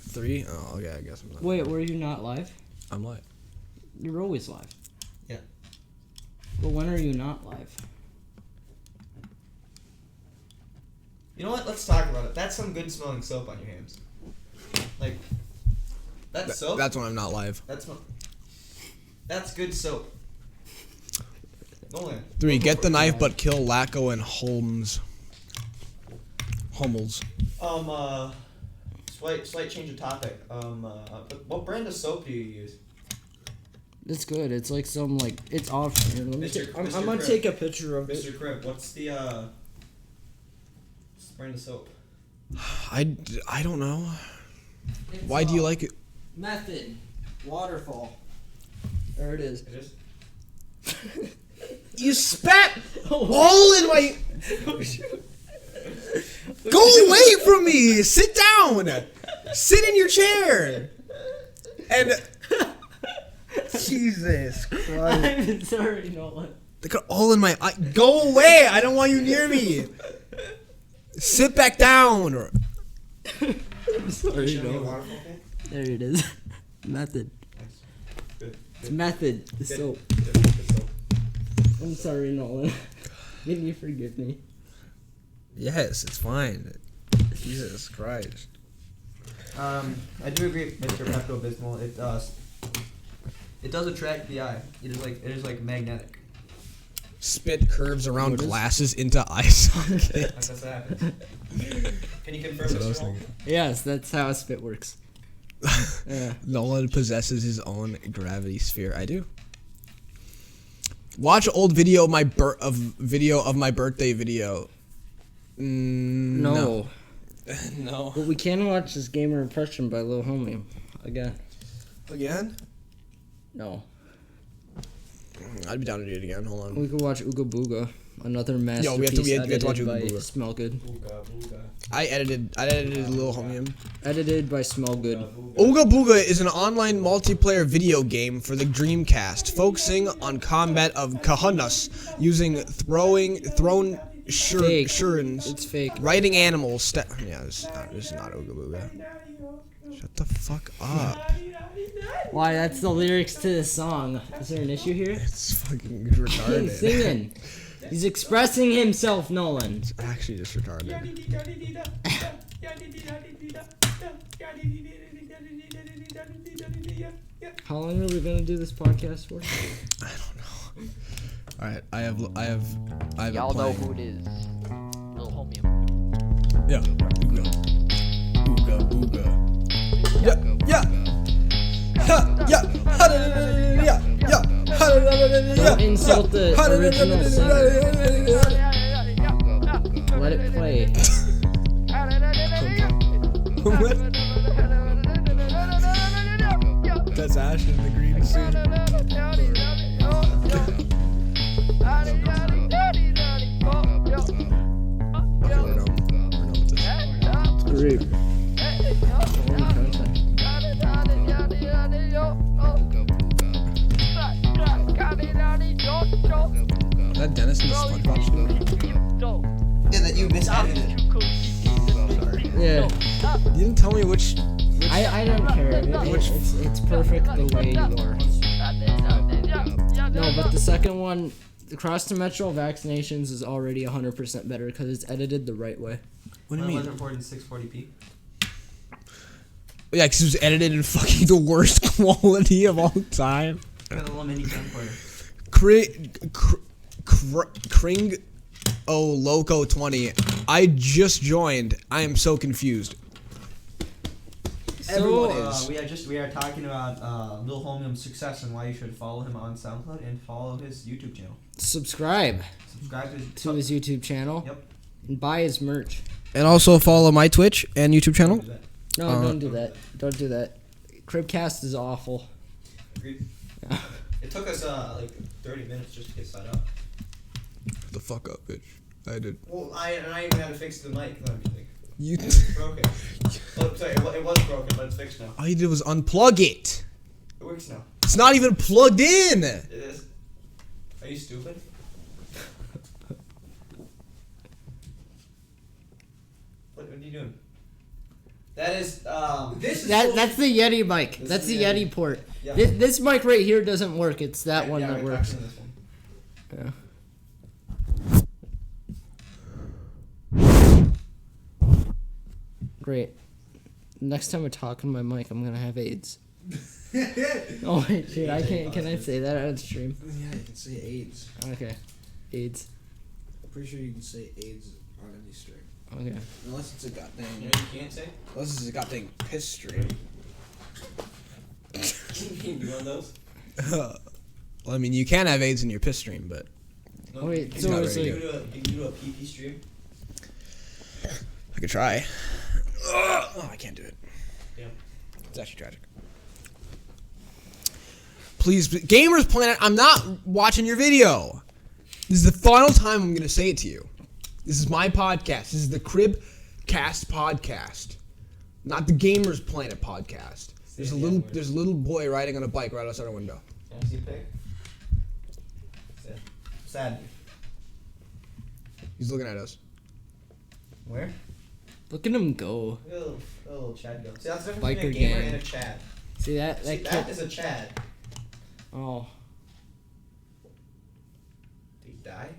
3? Oh, okay, I guess I'm not. Wait, were you not live? I'm live. You're always live. Yeah. But when are you not live? You know what? Let's talk about it. That's some good smelling soap on your hands. Like, that's soap. That's when I'm not live. That's good soap. Nolan. 3, get the knife but kill Lacko and Hummels. Slight change of topic. What brand of soap do you use? It's good. It's like some like it's awesome. Here, let me Mr. take, I'm Mr. gonna Crib. take a picture of it. Mr. Crib, what's the brand of soap? I don't know. Why do you like it? Method Waterfall? There it is. It is. You spat all in my. Go away from me! Sit down! Sit in your chair! And. Jesus Christ. I'm sorry, Nolan. They got all in my eye. Go away! I don't want you near me! Sit back down! I'm sorry, Show me a Nolan. waterfall thing. There it is. Method. Nice. Good. It's method. The soap. Good soap. I'm sorry, Nolan. Can you forgive me? Yes, it's fine. Jesus Christ. I do agree with Mr. Pepto Bismol. It does attract the eye. It is like magnetic. Spit curves around What is- glasses into eye sockets. That's what happens. Can you confirm That's what I this? was Roll? thinking. Yes, that's how a spit works. Yeah. Nolan possesses his own gravity sphere. I do. Watch old video of my birthday video. No. No. But we can watch this Gamer Impression by Lil Homie again. Again? No. I'd be down to do it again. Hold on. We could watch Ooga Booga. Another masterpiece Yo, we have to edited watch Ooga by Booga. Smell Good. I edited Lil Homium. Edited by Smell Good. Ooga Booga is an online multiplayer video game for the Dreamcast, focusing on combat of kahunas using thrown Fake. shurins, It's fake. riding animals. Yeah, this is not Ooga Booga. Shut the fuck up. Why? That's the lyrics to the song. Is there an issue here? It's fucking He's retarded. singing. He's expressing himself, Nolan. It's actually just retarded. How long are we gonna do this podcast for? I don't know. All right, I have Y'all a know plan. who it is. Lil Homium. Yeah. Ooga Booga. Yeah. Yeah. Ha, yeah. Ha-da-da-da-da-da-da. Yeah. Ha-da-da-da-da-da-da. Don't insult the original singer. Ha-da-da-da-da-da-da. Let it play. What? That's Ash in the green suit. Great. Is that Dennis in the SpongeBob story? Yeah, that you misedited. Yeah. You didn't tell me which. I don't care. It's perfect the way you are. No, but the second one, the cross-dimensional vaccinations is already 100% better because it's edited the right way. What do you mean? Wasn't recorded in 640p. Yeah, because it was edited in fucking the worst quality of all time. Got a little mini camcorder. Kring Loco 20. I just joined. I am so confused. So, We are talking about Lil Homium's success and why you should follow him on SoundCloud and follow his YouTube channel. subscribe Subscribe to his YouTube channel. Yep. And buy his merch. And also follow my Twitch and YouTube channel. Do that. No, don't do that. Don't do that. Cribcast is awful. Agreed. It took us like 30 minutes just to get set up. Shut the fuck up, bitch. I did. Well, I even had to fix the mic. Like, You. it's broken. Oh, sorry, it was broken, but it's fixed now. All you did was unplug it. It works now. It's not even plugged in. It is. Are you stupid? What are you doing? That is That's the Yeti mic. This That's is the the Yeti. Yeti port. Yeah. This mic right here doesn't work. It's that one yeah, that we're works. talking this one. Yeah. Great. Next time I talk in my mic, I'm gonna have AIDS. Oh wait, shit! I can't. Can I say that on stream? Yeah, you can say AIDS. Okay. AIDS. I'm pretty sure you can say AIDS on any stream. Okay. Unless it's a goddamn. You know you can't say? Unless it's a goddamn piss stream. You want those? Well, I mean, you can have AIDS in your piss stream, but Oh, wait, Can so you it's do like- can you do a PP stream? I could try. Oh, I can't do it. Yeah. It's actually tragic. Please, Gamers Planet, I'm not watching your video. This is the final time I'm going to say it to you. This is my podcast. This is the Cribcast podcast, not the Gamers Planet podcast. There's a little boy riding on a bike right outside our window. Can I see a pic? Sad. He's looking at us. Where? Look at him go. Look at a little Chad go. See, that's the difference Biker between a gamer gang. and a Chad. See that? See, That that kid. is a Chad. Oh. Did he die?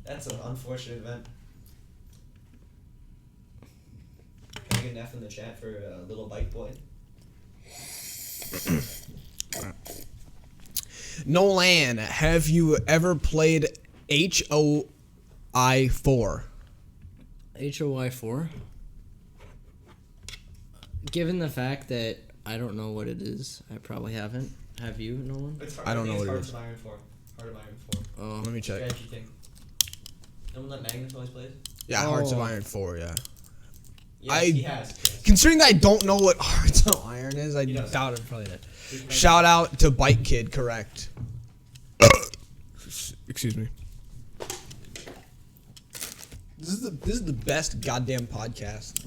That's an unfortunate event. Can I get an F in the chat for a little bike boy? Nolan, have you ever played HOI 4? HOI 4? Given the fact that I don't know what it is, I probably haven't. Have you, Nolan? It's I don't know what it Hearts is. of Iron 4. Heart of Iron 4. Oh. Let me check. Strategy thing. No one that Magnus always plays? Yeah, Hearts of Oh. Iron 4, yeah. Yes, he has. Yes. Considering that I don't know what Hearts of Iron is, I He does. doubt it probably did. He plays- Shout out to Bike Kid, correct. Excuse me. This is the best goddamn podcast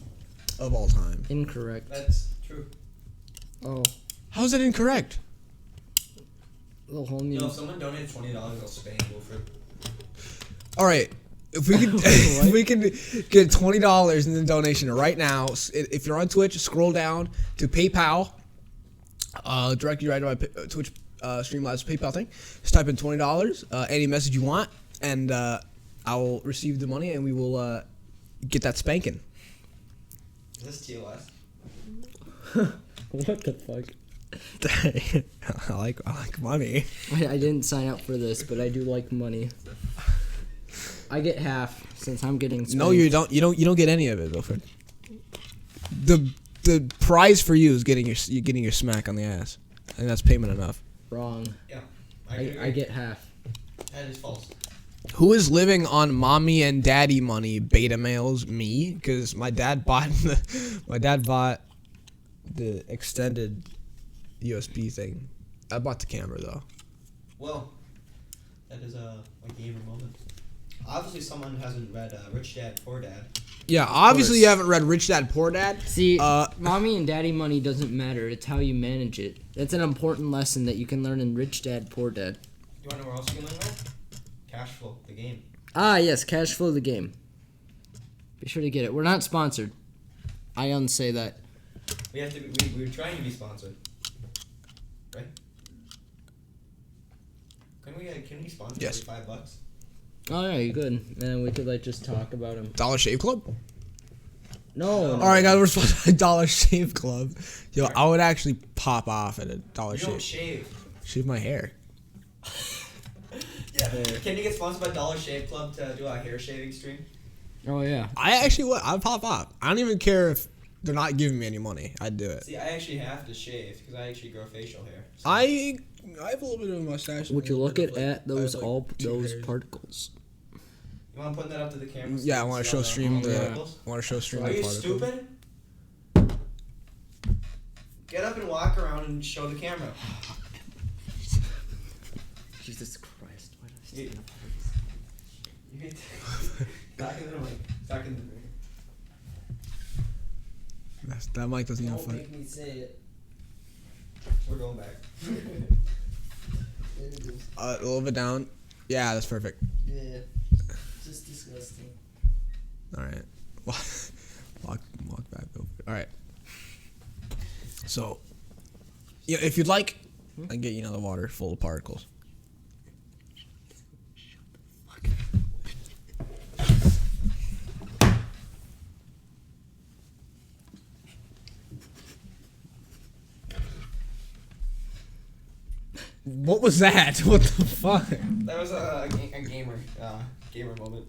of all time. Incorrect. That's true. Oh, How is that incorrect? little homie. You know, if someone donated $20, I'll spank Wilfred. All right. If we can, if we can get $20 in the donation right now, if you're on Twitch, scroll down to PayPal. Direct you right to my Twitch Streamlabs PayPal thing. Just type in $20, any message you want, and I will receive the money, and we will get that spanking. Is this TOS? What the fuck? I like money. I didn't sign up for this, but I do like money. I get half since I'm getting spanked. No, you don't. You don't get any of it, Wilfred. The prize for you is getting your smack on the ass, and that's payment enough. Wrong. Yeah. I get half. That is false. Who is living on mommy and daddy money? Beta males, me, because my dad bought the extended USB thing. I bought the camera though. Well, that is a gamer moment. Obviously, someone hasn't read Rich Dad Poor Dad. Yeah, obviously you haven't read Rich Dad Poor Dad. See, mommy and daddy money doesn't matter. It's how you manage it. That's an important lesson that you can learn in Rich Dad Poor Dad. You want to know where else you can learn that? Cash Flow, the game. Ah, yes, Cash Flow the game. Be sure to get it. We're not sponsored. I unsay that. We have to. We're trying to be sponsored, right? Can we sponsor Yes. for $5? Oh yeah, you good. And we could like just talk about him. Dollar Shave Club. No. All right, guys, we're sponsored by Dollar Shave Club. Yo, I would actually pop off at a Dollar You don't Shave. shave. Shave my hair. Yeah. Can you get sponsored by Dollar Shave Club to do a hair shaving stream? Oh yeah. I actually would. I'd pop off. I don't even care if they're not giving me any money. I'd do it. See, I actually have to shave because I actually grow facial hair. So. I have a little bit of a mustache. Would you look at those I have, like, all two those hairs. particles? You want to put that up to the camera? so Yeah, I you want can to show see all stream the the. particles? Want to show stream Are the you particle. stupid? Get up and walk around and show the camera. Jesus Christ! Why did I You- stand up? You hate Back in the mic. Back in the mic. That mic doesn't even Don't fit. make me say it. We're going back. A little bit down. Yeah, that's perfect. Yeah. Just disgusting. All right. Walk back over. All right. So, yeah, if you'd like, I can get you another water full of particles. What was that? What the fuck? That was a gamer moment.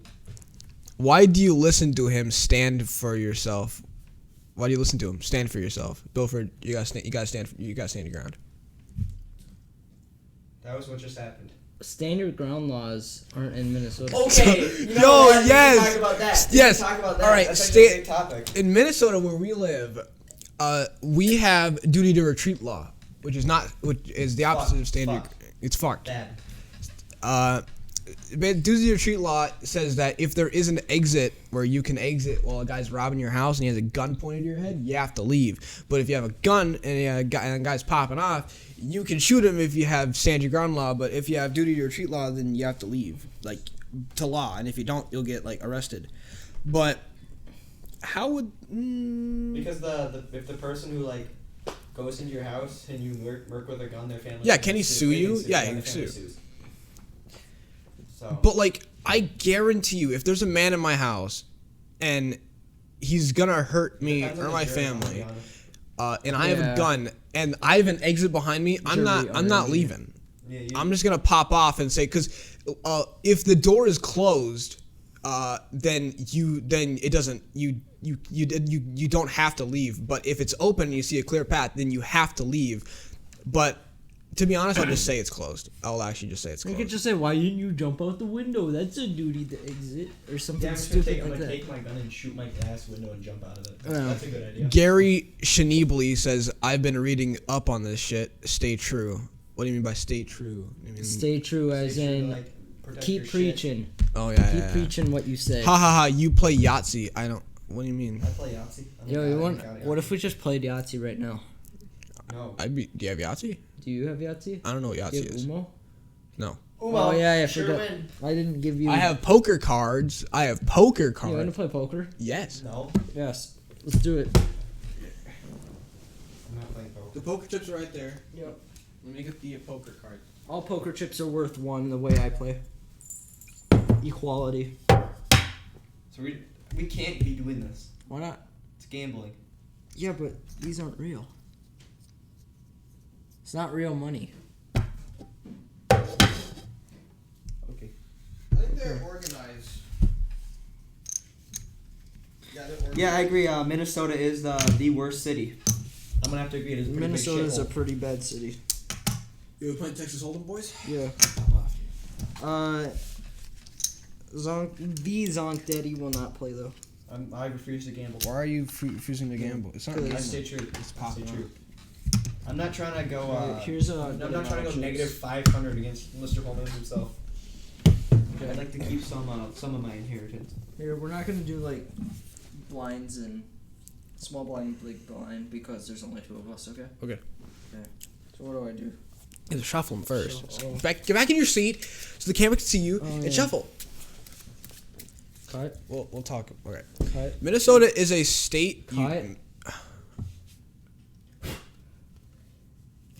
Why do you listen to him? Stand for yourself. Why do you listen to him? Stand for yourself. Bilford, you gotta stand your ground. That was what just happened. Standard ground laws aren't in Minnesota. Okay. You know Yo, what? We can yes. talk about that. We Yes. can talk about that. All right, That's stay- actually a big topic. In Minnesota, where we live, we have duty to retreat law, which is the opposite of standard. Fuck. It's fucked. Bad. Duty to retreat law says that if there is an exit where you can exit while a guy's robbing your house and he has a gun pointed to your head, you have to leave. But if you have a gun and a guy's popping off, you can shoot him if you have stand your ground law. But if you have duty to retreat law, then you have to leave, like, to law. And if you don't, you'll get, like, arrested. But how would... Because if the person who like goes into your house and you work with a gun, their family. Yeah, can he sue you? Yeah, he their can family sue. sues. So. But, like, I guarantee you, if there's a man in my house and he's gonna hurt me Depends on or the my jury, I'll be family, honest. and I have a gun and I have an exit behind me, I'm not leaving. Yeah, I'm just gonna pop off and say, because if the door is closed, then it doesn't you don't have to leave. But if it's open and you see a clear path, then you have to leave. But to be honest, I'll just say it's closed. I'll actually just say it's You closed. could just say, "Why didn't you jump out the window? That's a duty to exit," or something Yeah, I'm stupid gonna like that. take my gun and shoot my glass window and jump out of it. Yeah. That's a good idea. Gary Schneebly says, "I've been reading up on this shit. Stay true." What do you mean by stay true? You mean, Stay true, as Stay true to, in like, protect Keep your shit. preaching. Oh yeah. Keep yeah. preaching what you say. Ha ha ha! You play Yahtzee. I don't. What do you mean? I play Yahtzee. Yo, you want? What if we just played Yahtzee right now? No. Do you have Yahtzee? Do you have Yahtzee? I don't know what Do you Yahtzee have is. Umo? No. Oh yeah, I sure forgot. win. I didn't give you. I have poker cards. I have poker You want to cards. play poker? Yes. No. Yes. Let's do it. I'm not playing poker. The poker chips are right there. Yep. Let me get the poker card. All poker chips are worth one the way I play. Equality. So we can't be doing this. Why not? It's gambling. Yeah, but these aren't real. It's not real money. Okay. I think they're organized. Yeah, they're organized. Yeah, I agree. Minnesota is the worst city. I'm gonna have to agree. It is a pretty Minnesota's a big shithole. pretty bad city. You playing Texas Hold'em, boys? Yeah. The Zonk Daddy will not play though. I refuse to gamble. Why are you refusing to gamble? It's not. Because- I gambling. stay true. It's I stay popping true. up. I'm not trying to go. Here's a. I'm not trying to go options. negative 500 against Mr. Holman himself. Okay. I'd like to keep some of my inheritance. Here, we're not gonna do like blinds and small blind, big blind because there's only two of us. Okay. Okay. Okay. So what do I do? You have to shuffle them first. Shuffle. Get back in your seat so the camera can see you Oh, and yeah. shuffle. Cut. We'll talk. Okay. Cut. Minnesota is a state. Cut.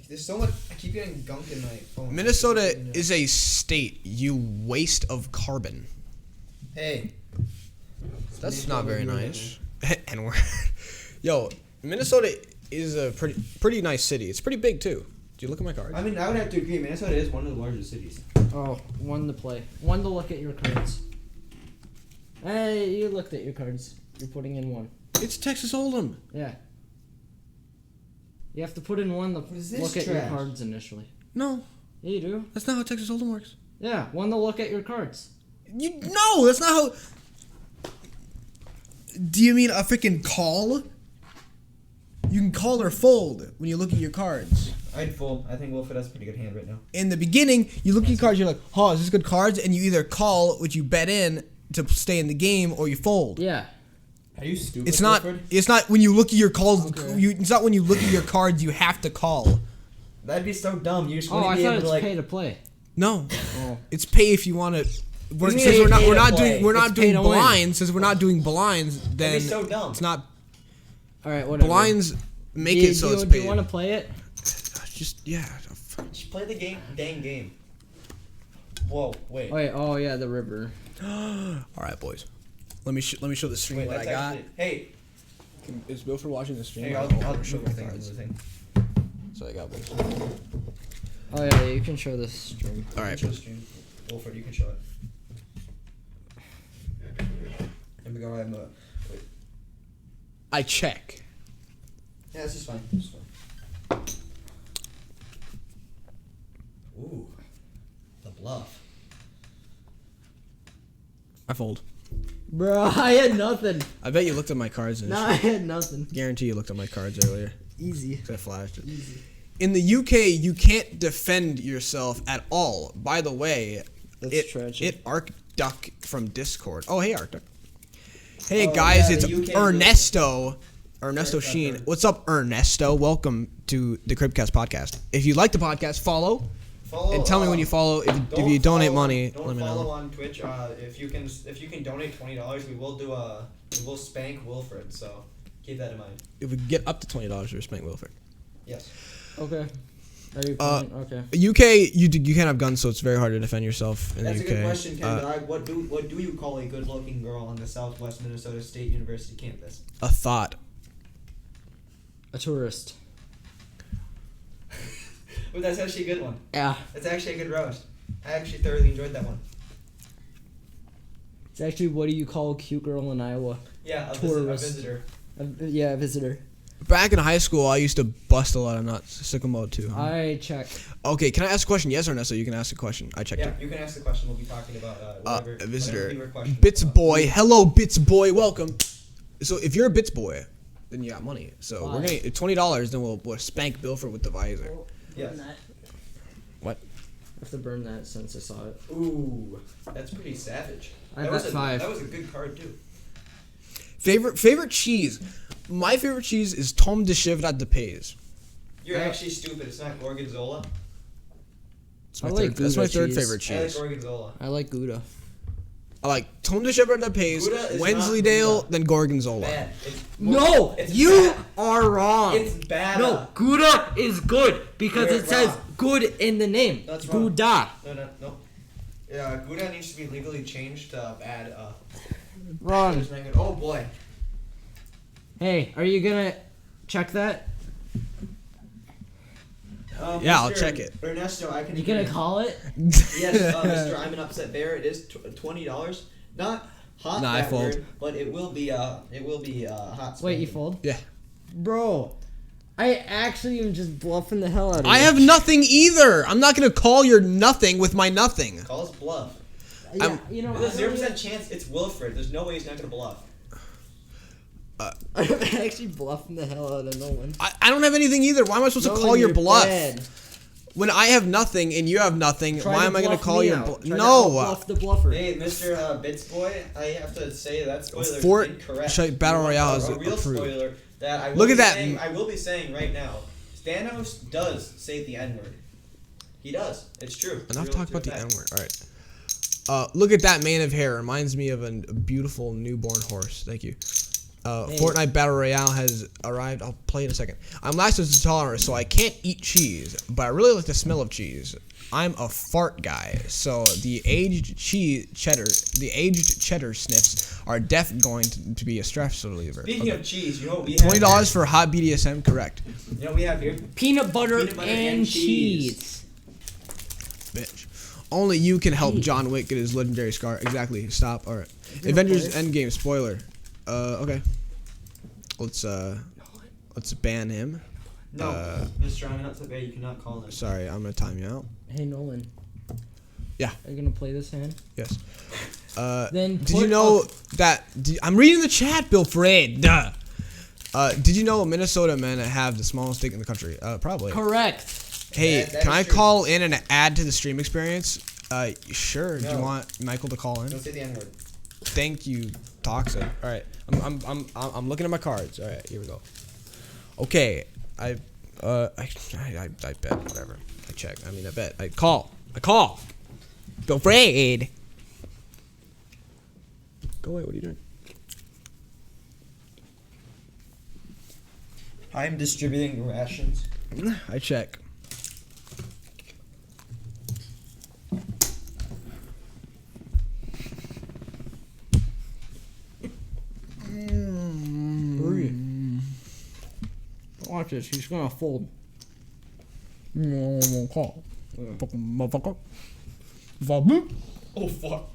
There's so much. I keep getting gunk in my phone. Minnesota is a state. You waste of carbon. Hey. That's not very nice. And we're, yo, Minnesota is a pretty nice city. It's pretty big too. Do you look at my cards? I mean, I would have to agree. Minnesota is one of the largest cities. Oh, one to play. One to look at your cards. Hey, you looked at your cards. You're putting in one. It's Texas Hold'em. Yeah. You have to put in one to is this look at your trash? cards initially. No, Yeah, you do. that's not how Texas Hold'em works. Yeah, one to look at your cards. No, that's not how. Do you mean a freaking call? You can call or fold when you look at your cards. I'd fold. I think Wilfred has a pretty good hand right now. In the beginning, you look at your cards, you're like, oh, is this good cards? And you either call, which you bet in to stay in the game, or you fold. Yeah. Are you stupid? It's not. Wilfred? It's not when you look at your calls. Okay. It's not when you look at your cards. You have to call. That'd be so dumb. You just Oh, wouldn't I be thought able it's to like. Oh. pay to play. No, Oh. it's pay if you want to. We're, do you since mean we're not pay we're to not play? doing we're not It's pay doing to win. blinds. Since we're not doing blinds, then That'd be so dumb. it's not All right, whatever. blinds. Make do, it so do, it's do paid. you want to play it? Just yeah. Just play the dang game. Whoa, wait. Wait. Oh yeah, the river. All right, boys. Let me show the stream Wait, what I that's got. actually. Hey, Is Bill for watching the stream? hey, I'll show show my my thing. cards. Thing. So I got boys. Oh yeah, you can show this stream. All right. Show the stream. Wilfred, you can show it. Here we go. I'm wait. I check. Yeah, this is fine. This is fine. Ooh, the bluff. I fold. Bro, I had nothing. I bet you looked at my cards and No, I had nothing. guarantee you looked at my cards earlier. Easy. 'Cause I flashed it. In the UK, you can't defend yourself at all. By the way, That's tragic. Arcduck from Discord. Oh, hey, Arcduck. Hey, Oh, guys, yeah, it's the UK Ernesto. Ernesto Sorry, Sheen. sorry. What's up, Ernesto? Welcome to the Cribcast podcast. If you like the podcast, follow. Follow, And tell me when you follow. If you donate money, Don't let me follow know. on Twitch. If you can donate $20, we will spank Wilfred. So keep that in mind. If we get up to $20, we'll spank Wilfred. Yes. Okay. Are you playing? Okay. UK, you can't have guns, so it's very hard to defend yourself in That's the a UK. good question, Ken. But what do you call a good-looking girl on the Southwest Minnesota State University campus? A thought. A tourist. Well, that's actually a good one. Yeah. That's actually a good roast. I actually thoroughly enjoyed that one. It's actually what do you call a cute girl in Iowa? Yeah, a Tourist. visitor. Yeah, a visitor. Back in high school, I used to bust a lot of nuts. Sicko mode too. I check. Okay, can I ask a question? Yes or no? So you can ask a question. I checked Yeah, it. you can ask the question. We'll be talking about whatever. A visitor. whatever your question Bits is about. boy. Hello, Bits boy. Welcome. So if you're a Bits boy, then you got money. So Why? we're gonna $20. Then we'll spank Bilford with the visor. Yes. What? have to burn that since I saw it. Ooh, that's pretty savage. I bet 5. That was a good card too. Favorite cheese. My favorite cheese is Tom de Chivrat de Pays. You're actually stupid. It's not Gorgonzola. That's my third favorite I like cheese. Gorgonzola. I like Gouda. I like Tom de Chivrat de Pays, Gouda is not Wensleydale, Gouda. then Gorgonzola. Bad. It's No, it's you bad. are wrong. It's bad. No, Gouda is good because You're it says wrong. good in the name. That's wrong. Gouda. No. Yeah, Gouda needs to be legally changed to add. Wrong. there's nothing- Oh boy. Hey, are you gonna check that? Yeah, I'll Mr. check it. Ernesto, I can. You gonna call it? Yes, Mr. I'm an upset bear. It is $20. Not hot Nah, I that fold. word, but it will be hot. Wait, you spending. fold? Yeah. Bro, I actually am just bluffing the hell out of you. I have nothing either. I'm not gonna call your nothing with my nothing. Call us bluff. Yeah, you know, There's a 0% chance it's Wilfred. There's no way he's not gonna bluff. I'm actually bluffing the hell out of Nolan. I don't have anything either. Why am I supposed to Nolan, call your you're bluff? bad. When I have nothing and you have nothing, Try why to am I gonna bluff call me your out. bluff? Try to No. bluff the bluffer. Hey, Mr. Bits Boy, I have to say that spoiler is Fort incorrect. Shite Battle Royale is a real approved. spoiler that I will Look be at that. saying, I will be saying right now. Thanos does say the N-word. He does. It's true. Enough Real talk true about the fact. N-word. All right. Look at that mane of hair. Reminds me of a beautiful newborn horse. Thank you. Fortnite Battle Royale has arrived. I'll play in a second. I'm lactose intolerant, so I can't eat cheese, but I really like the smell of cheese. I'm a fart guy, so the aged cheddar sniffs are definitely going to be a stress reliever. Speaking of cheese, you know what we have $20 for hot BDSM, correct? here? You know what we have here? Peanut butter and cheese. Bitch. Only you can help John Wick get his legendary scar. Exactly. Stop. All right. Avengers Endgame spoiler. Okay. Let's ban him. No, Mr. I'm not so bad. You cannot call him. Sorry, I'm gonna time you out. Hey Nolan. Yeah. Are you gonna play this hand? Yes. Then Did you know that? I'm reading the chat, Bill Fred. Duh. Did you know Minnesota men have the smallest dick in the country? Probably. Correct. Hey, That can is I true. call in and add to the stream experience? Sure. Do you No. want Michael to call in? Don't say the N-word. Thank you, Toxic. All right, I'm looking at my cards. All right, here we go. Okay, I bet whatever. I check. I mean, I bet. I call. Bill Fred. Go away. What are you doing? I'm distributing rations. I check. Hurry. Watch this. He's gonna fold. Call. Fucking motherfucker. Oh fuck.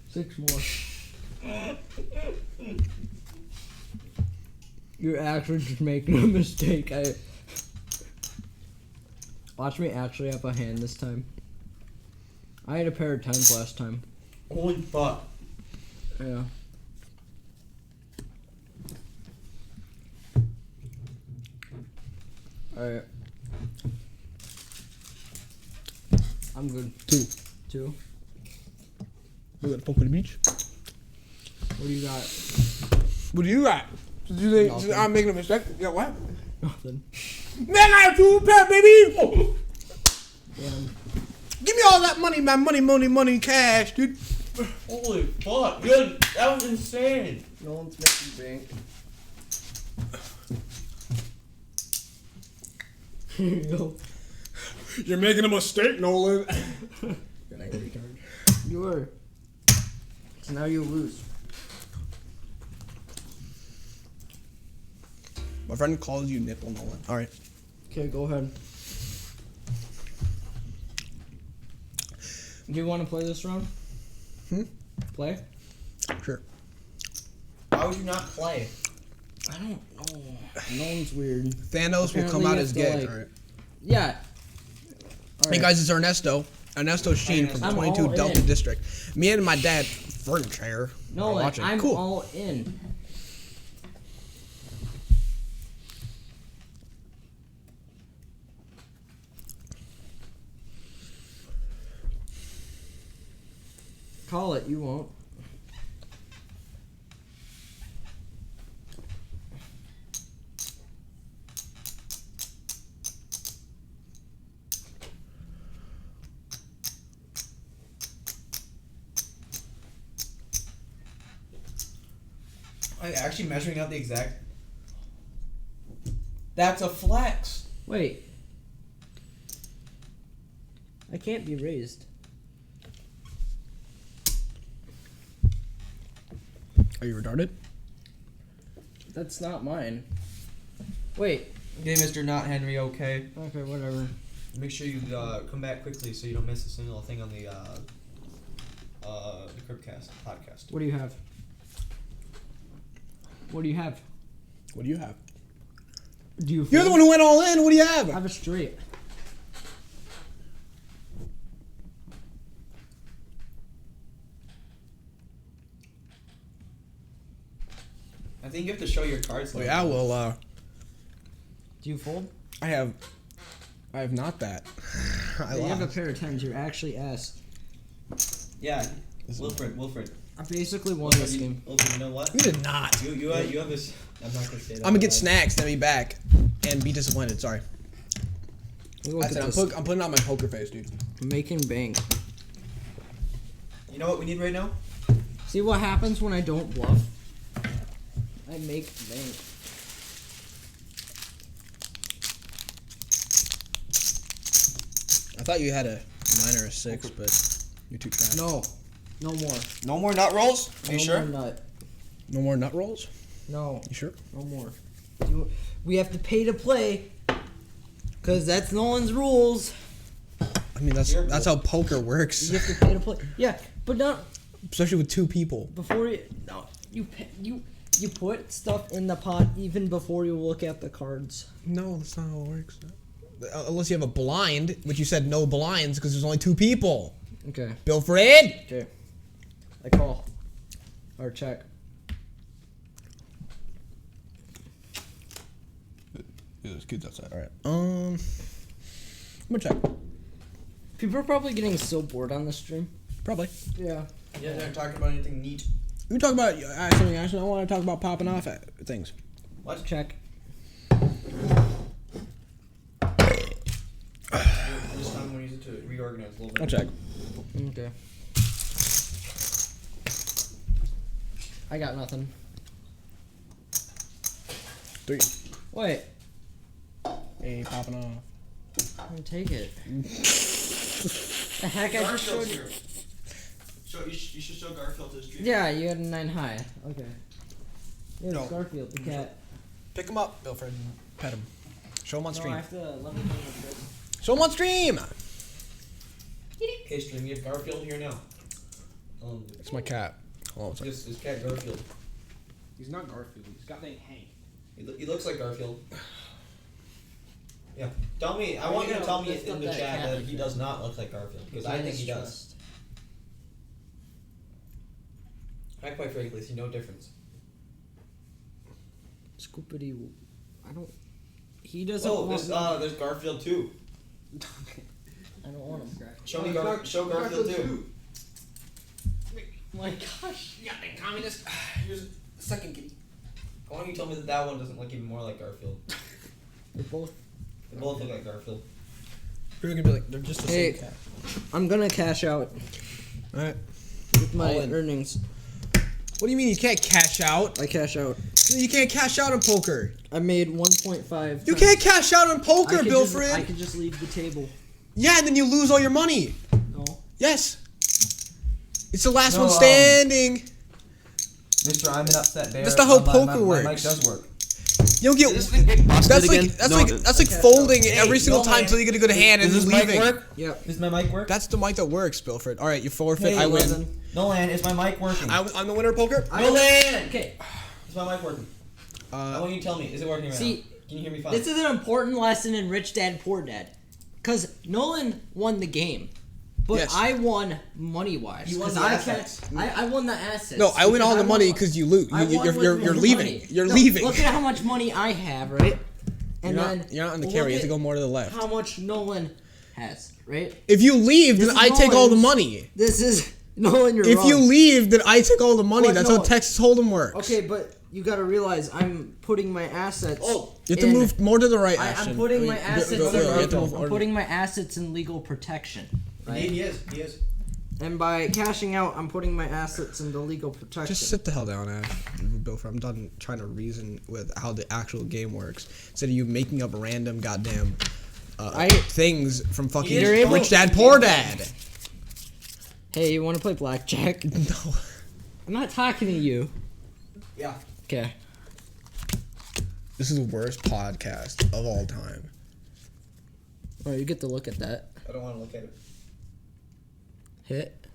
6 more. You're actually just making a mistake. Watch me actually have a hand this time. I had a pair of 10s last time. Holy fuck. Yeah. Alright. I'm good. 2. We got to fuck with the beach. What do you got? What do you got? Do you think Nothing. I'm making a mistake? Yeah, what? Nothing. Man, I got 2 pair, baby. Oh. Damn. Give me all that money, man. Money, cash, dude. Holy fuck. Dude, that was insane. No one's making bank. Here you go. You're making a mistake, Nolan. Good ID card. You were. So now you lose. My friend calls you nipple, Nolan. All right. Okay, go ahead. Do you want to play this round? Play? Sure. Why would you not play? I don't know. No one's weird. Thanos will Apparently come you out have as to, gay. like- All right. Yeah. Hey guys, it's Ernesto. Ernesto Sheen from I'm 22 all Delta in. District. Me and my dad, furniture. No, like, watching. I'm Cool. all in. Call it. You won't. I'm actually measuring out the exact. That's a flex. Wait. I can't be raised. Are you retarded? That's not mine. Wait. Okay, Mr. Not Henry. Okay. Okay, whatever. Make sure you come back quickly so you don't miss a single thing on the Cribcast podcast. What do you have? What do you have? What do you have? Do you? You're the one who went all in. What do you have? I have a straight. I think you have to show your cards. Well, yeah, well, Do you fold? I have not that. I You have a lost. pair of tens. You're actually asked. Yeah, Wilfred. I basically won this game. Wilfred, you know what? You did not. You have this. I'm not gonna say that. I'm gonna get snacks, then be back, and be disappointed. Sorry. Look I at said this. I'm putting on my poker face, dude. Making bank. You know what we need right now? See what happens when I don't bluff? I make bank. I thought you had a 9 or a 6, but you're too trash. No. No more. No more nut rolls. Are you No sure? more nut. No more nut rolls? No. You sure? No more. We have to pay to play. Cause that's Nolan's rules. I mean, that's how poker works, You have to pay to play. Yeah, but not especially with 2 people. before you. No, you put stuff in the pot even before you look at the cards. No, that's not how it works. Unless you have a blind, which you said no blinds because there's only 2 people. Okay. Wilfred. Okay. I call. Or check. There's kids outside. All right. I'm gonna check. People are probably getting so bored on the stream. Probably. Yeah. Yeah, they're not talking about anything neat. We talk about something. Actually, I want to talk about popping off at things. What? Check. This time I'm gonna use it to reorganize a little bit. I'll check. Okay. I got nothing. 3. Wait. Hey, popping off. I'm gonna take it. The heck, I just showed you. You should show Garfield to the stream. Yeah, you had a 9 high. Okay. Here's No. Garfield, the cat. Pick him up, Wilfred. Pet him. Show him on No, stream. I have to let me do it. Show him on stream. Okay, stream. You have Garfield here now. It's my cat. Hold on a second. This cat Garfield. He's not Garfield. He's got named Hank. He looks like Garfield. Yeah. Tell me. I want you to tell me lift in up the that chat cat. that he does not look like Garfield because I think he does. I quite frankly see no difference. Scoopity. I don't. He doesn't Oh, want there's Garfield too. I don't want him. Show me show Garfield too. My gosh. You got the communist. Here's the second kitty. I want you to tell me that one doesn't look even more like Garfield. They're both. They both look like Garfield. You're gonna be like, they're just the Hey. same cat. I'm gonna cash out All right. with my All in. earnings. What do you mean you can't cash out? I cash out. You can't cash out on poker. I made 1.5. You can't cash out on poker, I Wilfred. could just leave the table. Yeah, and then you lose all your money. No. Yes. It's the last No, one standing. Mr. I'm an upset bear. That's not how My poker mic works. does work. You don't get. That's like folding every single time until you get a good hand and Does then this mic leaving. work? Yep. Does my mic work? That's the mic that works, Wilfred. All right, you forfeit. Hey, I win. 11. Nolan, is my mic working? I'm the winner of poker. Nolan! Okay. Is my mic working? I want you to tell me. Is it working right See, now? Can you hear me fine? This is an important lesson in Rich Dad Poor Dad, because Nolan won the game, but Yes. I won money wise. You won 'Cause the I assets. I won the assets. No, I win all the because money won- because you lose. I won with You're more leaving. money. You're No, leaving. Look at how much money I have, right? And You're not on the camera. You have to go more to the left. How much Nolan has, right? If you leave, This then is I take all the Nolan's. money. This is Nolan, you're If wrong. you leave, then I take all the money. What? That's No. how Texas Hold'em works. Okay, but you gotta realize I'm putting my assets. You have to in- move more to the right, I'm Ashton. putting my Go- assets. go- go- you have to move I'm forward. putting my assets in legal protection. Right? He is. And by cashing out, I'm putting my assets into legal protection. Just sit the hell down, Ash. Bilford, I'm done trying to reason with how the actual game works. Instead of you making up random goddamn things from fucking You're able- Rich Dad Poor Dad. Hey, you want to play blackjack? No. I'm not talking to you. Yeah. Okay. This is the worst podcast of all time. Oh, you get to look at that. I don't want to look at it. Hit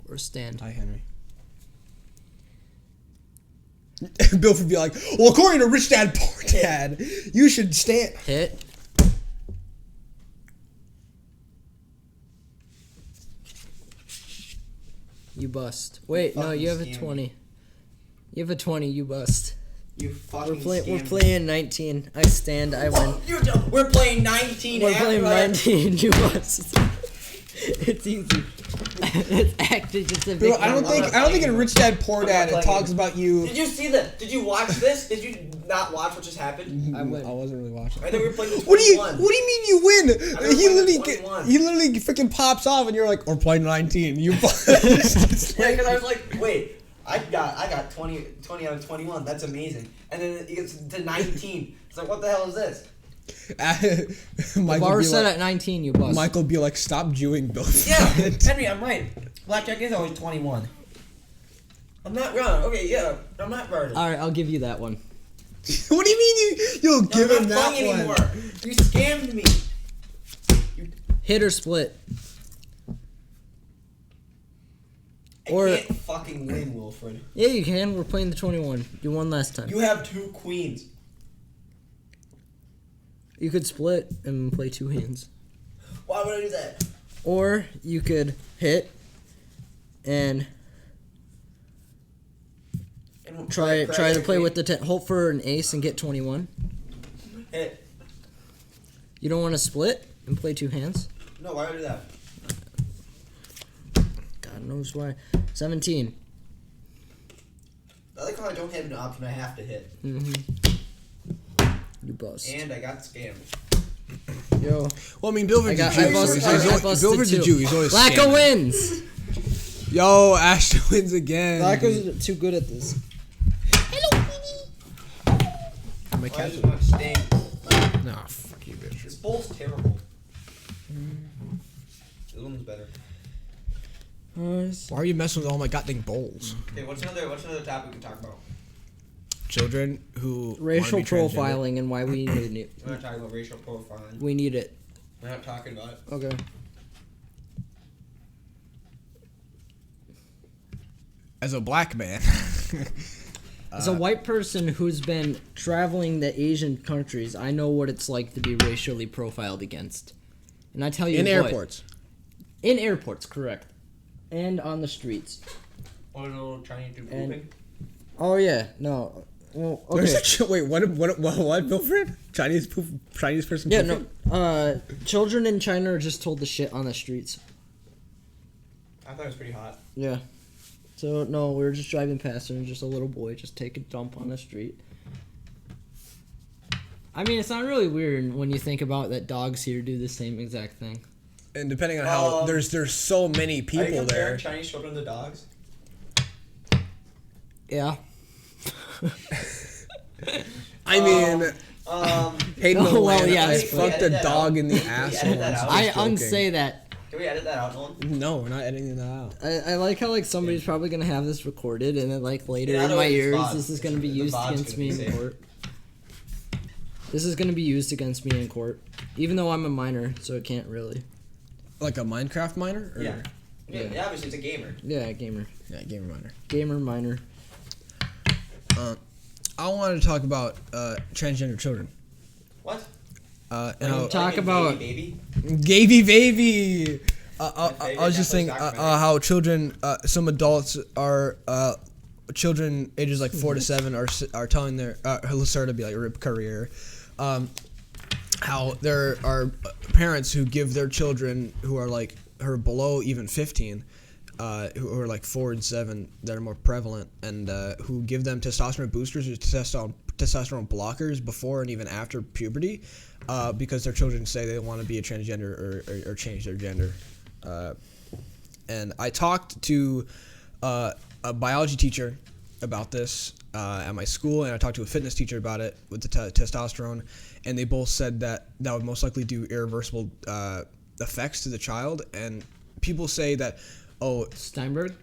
or stand. Hi, Henry. Bilford would be like, well, according to Rich Dad Poor Dad, you should stand. Hit. You bust. Wait, no, you have a Fucking scam 20. You have a 20, you bust. You fucking We're playing 19. I stand, I win. We're playing 19. We're playing 19, you bust. It's easy. It's actually just a big I don't think in Rich Dad Poor Dad it talks about you. Did you see that? Did you watch this? Did you not watch what just happened? I win. I wasn't really watching. I think we were playing the 21. What do you mean you win? remember He playing literally the 21. he literally freaking pops off and you're like, we're playing 19. You bust. Yeah, because I was like, wait, I got 20 out of 21. That's amazing. And then it gets to 19. It's like, what the hell is this? The Michael bar be set like, at 19, you bust. Michael be like, stop Jewing Bill. Yeah, Henry, I'm right. Blackjack is always 21. I'm not wrong. Okay, yeah, I'm not right. Alright, I'll give you that one. What do you mean you'll give I'm him not that playing one? anymore. You scammed me. Hit or split. I Or- can't fucking win, Wilfred. Yeah, you can. We're playing the 21. You won last time. You have 2 queens. You could split and play 2 hands. Why would I do that? Or you could hit and try to play with the hope for an ace and get 21. Hit. You don't want to split and play 2 hands? No, why would I do that? God knows why. 17. I like how I don't have an option. I have to hit. You bust. And I got scammed. Yo. Well, I mean, Bilford's a Jew. I busted, Bilford's a two. Jew. He's always Blacko scamming. wins. Yo, Ashton wins again. Blacko's too good at this. My Why cat. does it want to sting? Nah, fuck you, bitch. This bowl's terrible. This one's better. Why are you messing with all my goddamn bowls? Okay, what's another topic we can talk about? Children who Racial wanna be transgender. profiling and why we need it. We're not talking about racial profiling. We need it. We're not talking about it. Okay. As a black man. As a white person who's been traveling the Asian countries, I know what it's like to be racially profiled against. And I tell you In what, airports. In airports, correct. And on the streets. Or a little Chinese dude And- pooping. Oh yeah, no. Well, There's okay. a wait, what, Bilford? Chinese person Yeah, pooping? no. Children in China are just told to shit on the streets. I thought it was pretty hot. Yeah. So no, we were just driving past and just a little boy just take a dump on the street. I mean, it's not really weird when you think about that dogs here do the same exact thing. And depending on how there's so many Are you people comparing there. Chinese children to dogs? Yeah. I mean, Hayden Oh, well, Milan, yeah, I it's fucked a edit that dog out. in the Can we asshole. edit that out? I was joking. unsay that. Can we edit that out, Nolan? No, we're not editing that out. I like how like somebody's probably gonna have this recorded and then like later Yeah, I in know my it's ears VOD. this is gonna be The used VOD's against gonna me be in safe. court. This is gonna be used against me in court, even though I'm a minor, so it can't really. Like a Minecraft miner? Or? Yeah. Yeah. Yeah, obviously it's a gamer. Yeah, gamer, Yeah, gamer miner. gamer minor. I wanted to talk about transgender children. What? And how, Talk about- baby. Gavy baby. I favorite was just Netflix saying documentary. how children, some adults are children ages like 4 to 7 are telling their Lacerda to be like rip career. How there are parents who give their children who are like below even 15 who are like 4 and 7 that are more prevalent, and who give them testosterone boosters or testosterone blockers before and even after puberty, because their children say they want to be a transgender or change their gender. And I talked to a biology teacher about this at my school, and I talked to a fitness teacher about it with the testosterone, and they both said that would most likely do irreversible effects to the child. And people say that, oh, Steinberg?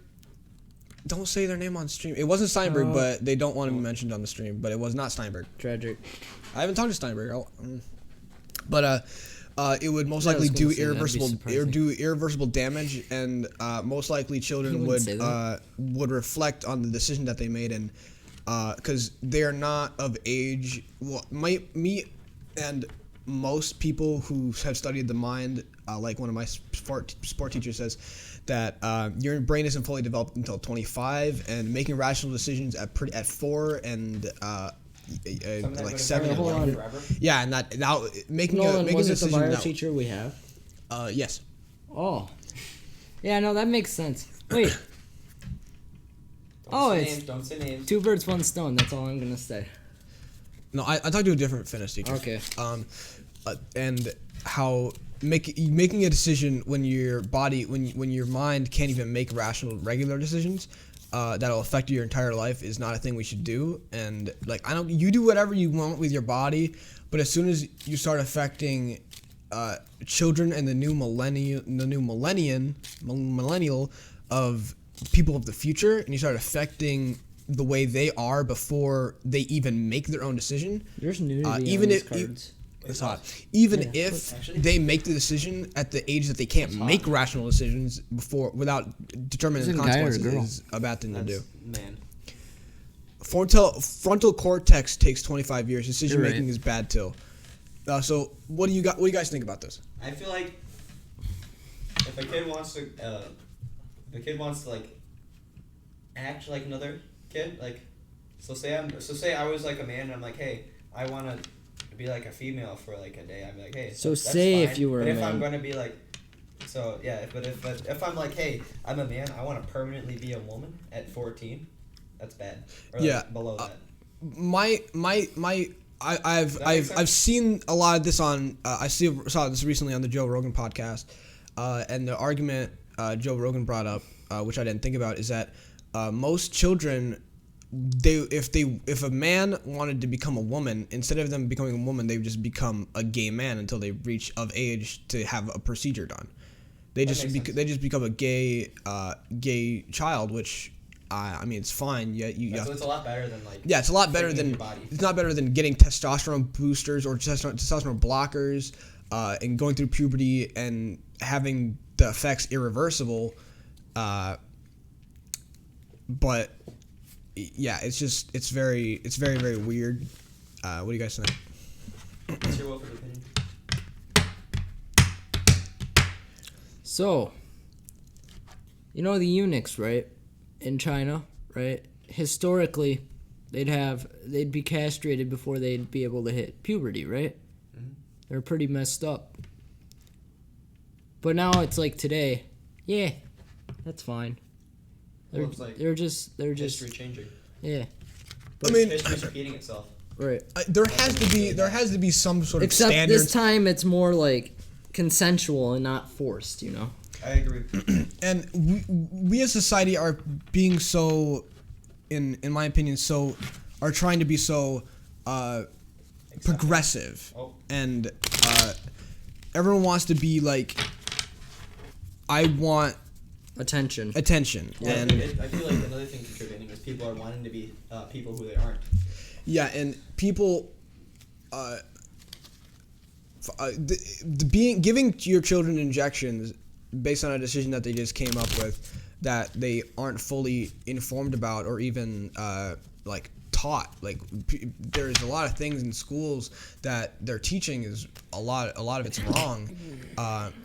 Don't say their name on stream. It wasn't Steinberg, but they don't want to be mentioned on the stream, but it was not Steinberg. Tragic. I haven't talked to Steinberg. But it would most likely do irreversible damage, and most likely children would reflect on the decision that they made, and because they are not of age. Well, me and most people who have studied the mind, like one of my sport teachers says, that your brain isn't fully developed until 25, and making rational decisions at 4 and like 7. Hold on. Yeah, and that now making Nolan, a was it the decision bio now. teacher we have? Yes. Oh. Yeah, no, that makes sense. Wait. Don't say names. 2 birds, 1 stone. That's all I'm gonna say. No, I talked to a different fitness teacher. Okay. And how making a decision when your body, when your mind can't even make rational, regular decisions, that'll affect your entire life is not a thing we should do. And like, you do whatever you want with your body, but as soon as you start affecting children and the new millennial of people of the future, and you start affecting the way they are before they even make their own decision. There's nudity even on these if cards. it's hot. Even if they make the decision at the age that they can't make rational decisions without determining the consequences, is a bad thing to do. Man. Frontal cortex takes 25 years. Decision making is bad too. So what do you guys think about this? I feel like if a kid wants to like act like another kid, like say I was like a man and I'm like, hey, I want to be like a female for like a day. I'm like, hey, So that's say fine. if you were but a if man. I'm gonna be like, so yeah, but if I'm like, hey, I'm a man, I want to permanently be a woman at 14, that's bad. Or like below that. I've seen a lot of this on saw this recently on the Joe Rogan podcast, and the argument Joe Rogan brought up, which I didn't think about, is that most children, if a man wanted to become a woman, instead of them becoming a woman, they would just become a gay man until they reach of age to have a procedure done. They just become a gay child, which I mean, it's fine. So it's a lot better than like. Yeah, it's a lot better than. It's not better than getting testosterone boosters or testosterone blockers, and going through puberty and having the effects irreversible. But yeah, it's very very weird. What do you guys think? What's your Wilford opinion? So, you know the eunuchs, right? In China, right? Historically, they'd be castrated before they'd be able to hit puberty, right? Mm-hmm. They're pretty messed up. But now it's like today, yeah, that's fine. They're just history changing. Yeah. I mean, history's repeating itself. Right. There has to be some sort of Except standards. this time it's more like consensual and not forced, you know? I agree. And we as society are being so, in my opinion, are trying to be so progressive. Oh. And everyone wants to be like, I want attention. Yeah, and I feel like another thing contributing is people are wanting to be people who they aren't. Yeah, and people giving your children injections based on a decision that they just came up with that they aren't fully informed about or even like taught. Like there's a lot of things in schools that they're teaching is a lot of it's wrong,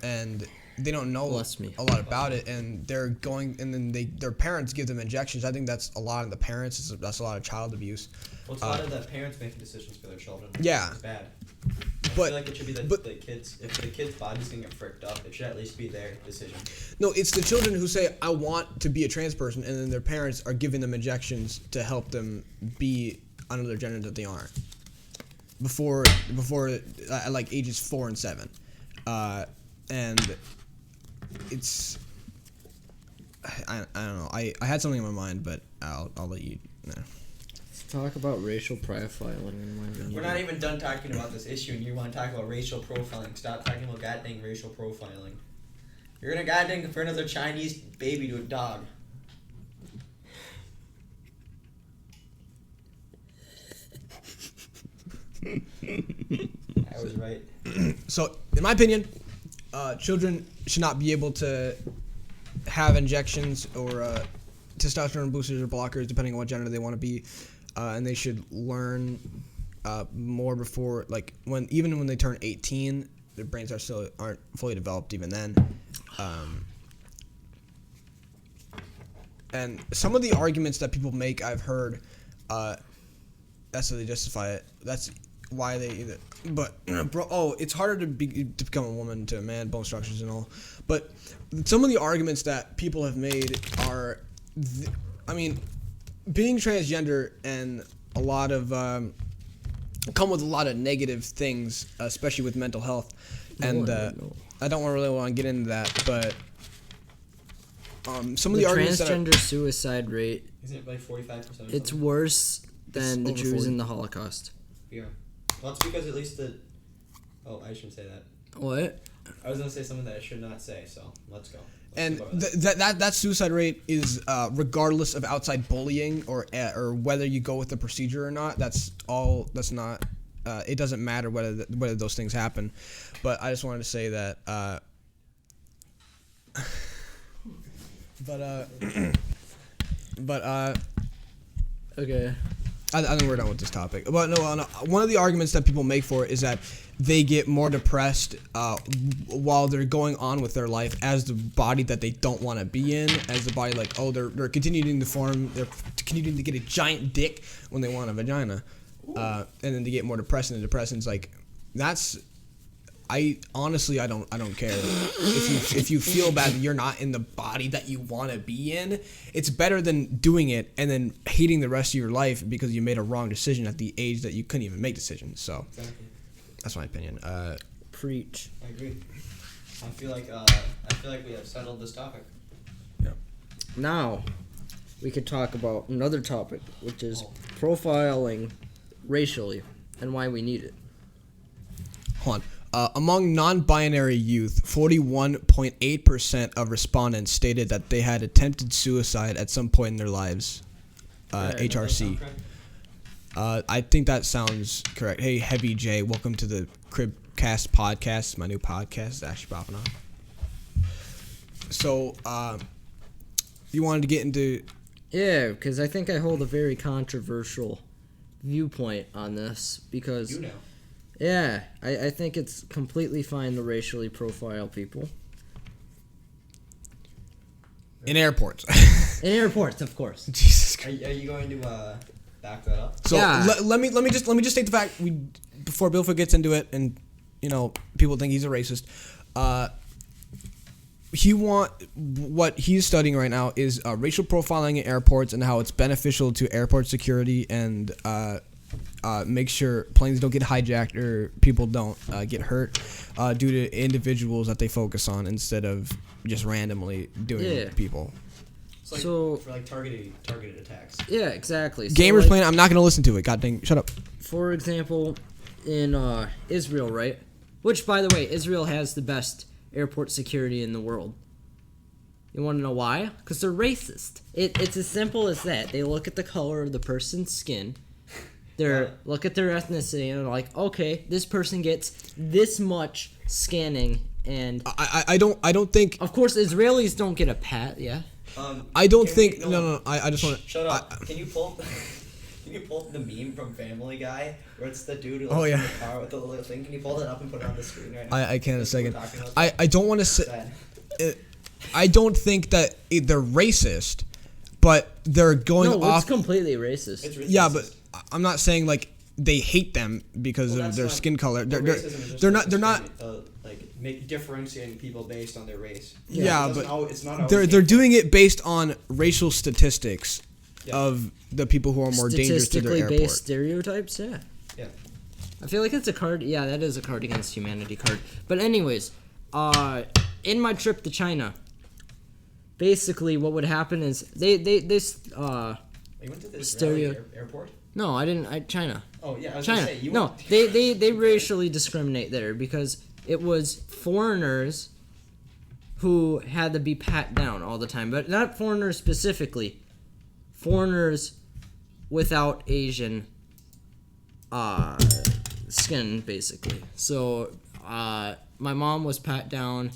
and they don't know a lot about it, and they're going, and then their parents give them injections. I think that's a lot of the parents. That's a lot of child abuse. Well, it's a lot of the parents making decisions for their children. Yeah. It's bad. feel like it should be the kids. If the kid's body's gonna get fricked up, it should at least be their decision. No, it's the children who say, I want to be a trans person, and then their parents are giving them injections to help them be another gender that they aren't. Before like ages 4 and 7. And it's... I don't know. I had something in my mind, but I'll let you know. Let's talk about racial profiling. And We're not even done talking about this issue, and you want to talk about racial profiling. Stop talking about goddamn racial profiling. You're gonna goddamn compare another Chinese baby to a dog. I was right. So, in my opinion, children should not be able to have injections or testosterone boosters or blockers, depending on what gender they want to be, and they should learn more before, like even when they turn 18, their brains aren't fully developed even then. And some of the arguments that people make, I've heard, that's how they justify it. That's why they either. But it's harder to become a woman to a man, bone structures and all. But some of the arguments that people have made are, being transgender and a lot of come with a lot of negative things, especially with mental health. And I don't really want to get into that, but some of the arguments transgender suicide rate. Isn't it like 45%? It's worse than the Jews in the Holocaust. Yeah. Well, that's because at least Oh, I shouldn't say that. What? I was gonna say something that I should not say, so let's go. That suicide rate is regardless of outside bullying or whether you go with the procedure or not. That's not. It doesn't matter whether those things happen. But I just wanted to say that. Okay. I think we're done with this topic. But no, one of the arguments that people make for it is that they get more depressed while they're going on with their life as the body that they don't want to be in, as the body they're continuing to form, they're continuing to get a giant dick when they want a vagina, and then they get more depressed, and the depression's like, that's. I honestly don't care if you feel bad that you're not in the body that you want to be in. It's better than doing it and then hating the rest of your life because you made a wrong decision at the age that you couldn't even make decisions. So exactly. That's my opinion. Preach. I agree. I feel like we have settled this topic. Yeah. Now we could talk about another topic, which is profiling racially and why we need it. Hold on. Among non-binary youth, 41.8% of respondents stated that they had attempted suicide at some point in their lives. HRC. I think that sounds correct. Hey, Heavy J, welcome to the Cribcast podcast. My new podcast is actually popping up. So, you wanted to get into... Yeah, because I think I hold a very controversial viewpoint on this because... You know. Yeah, I think it's completely fine to racially profile people. In airports. In airports, of course. Jesus Christ. Are you going to back that up? So yeah. let me just state the fact before Bilford gets into it, and people think he's a racist. What he's studying right now is racial profiling in airports and how it's beneficial to airport security and make sure planes don't get hijacked or people don't get hurt due to individuals that they focus on instead of just randomly doing people. It's like So for like targeted attacks. Yeah, exactly. So Gamers playing. I'm not gonna listen to it. God dang! Shut up. For example, in Israel, right? Which, by the way, Israel has the best airport security in the world. You want to know why? Because they're racist. It's as simple as that. They look at the color of the person's skin. Look at their ethnicity and they're like, okay, this person gets this much scanning, and I don't think. Of course, Israelis don't get a pat. Yeah. I don't think. No. I just want to. Shut up. Can you pull the meme from Family Guy where it's the dude who Oh, yeah. in the car with the little thing? Can you pull that up and put it on the screen right now? I can in a second. We're talking about I don't want to say. I don't think that they're racist, but they're going No, off. it's completely racist. It's Yeah, racist. but I'm not saying like they hate them because Well, of that's their not- skin color. Well, They're racism is just they're like not like make differentiating people based on their race. Yeah, It doesn't but it's not always they're hateful. doing it based on racial statistics Yeah. of the people who are more dangerous to their Statistically airport. based stereotypes, yeah. Yeah. I feel like it's a card. Yeah, that is a card against humanity card. But anyways, in my trip to China, basically what would happen is they You went to the Stereo- Israeli airport? no, I didn't. China. Oh yeah, I was China. gonna say you No, went. they racially discriminate there because it was foreigners who had to be pat down all the time, but not foreigners specifically. Foreigners without Asian skin, basically. So my mom was pat down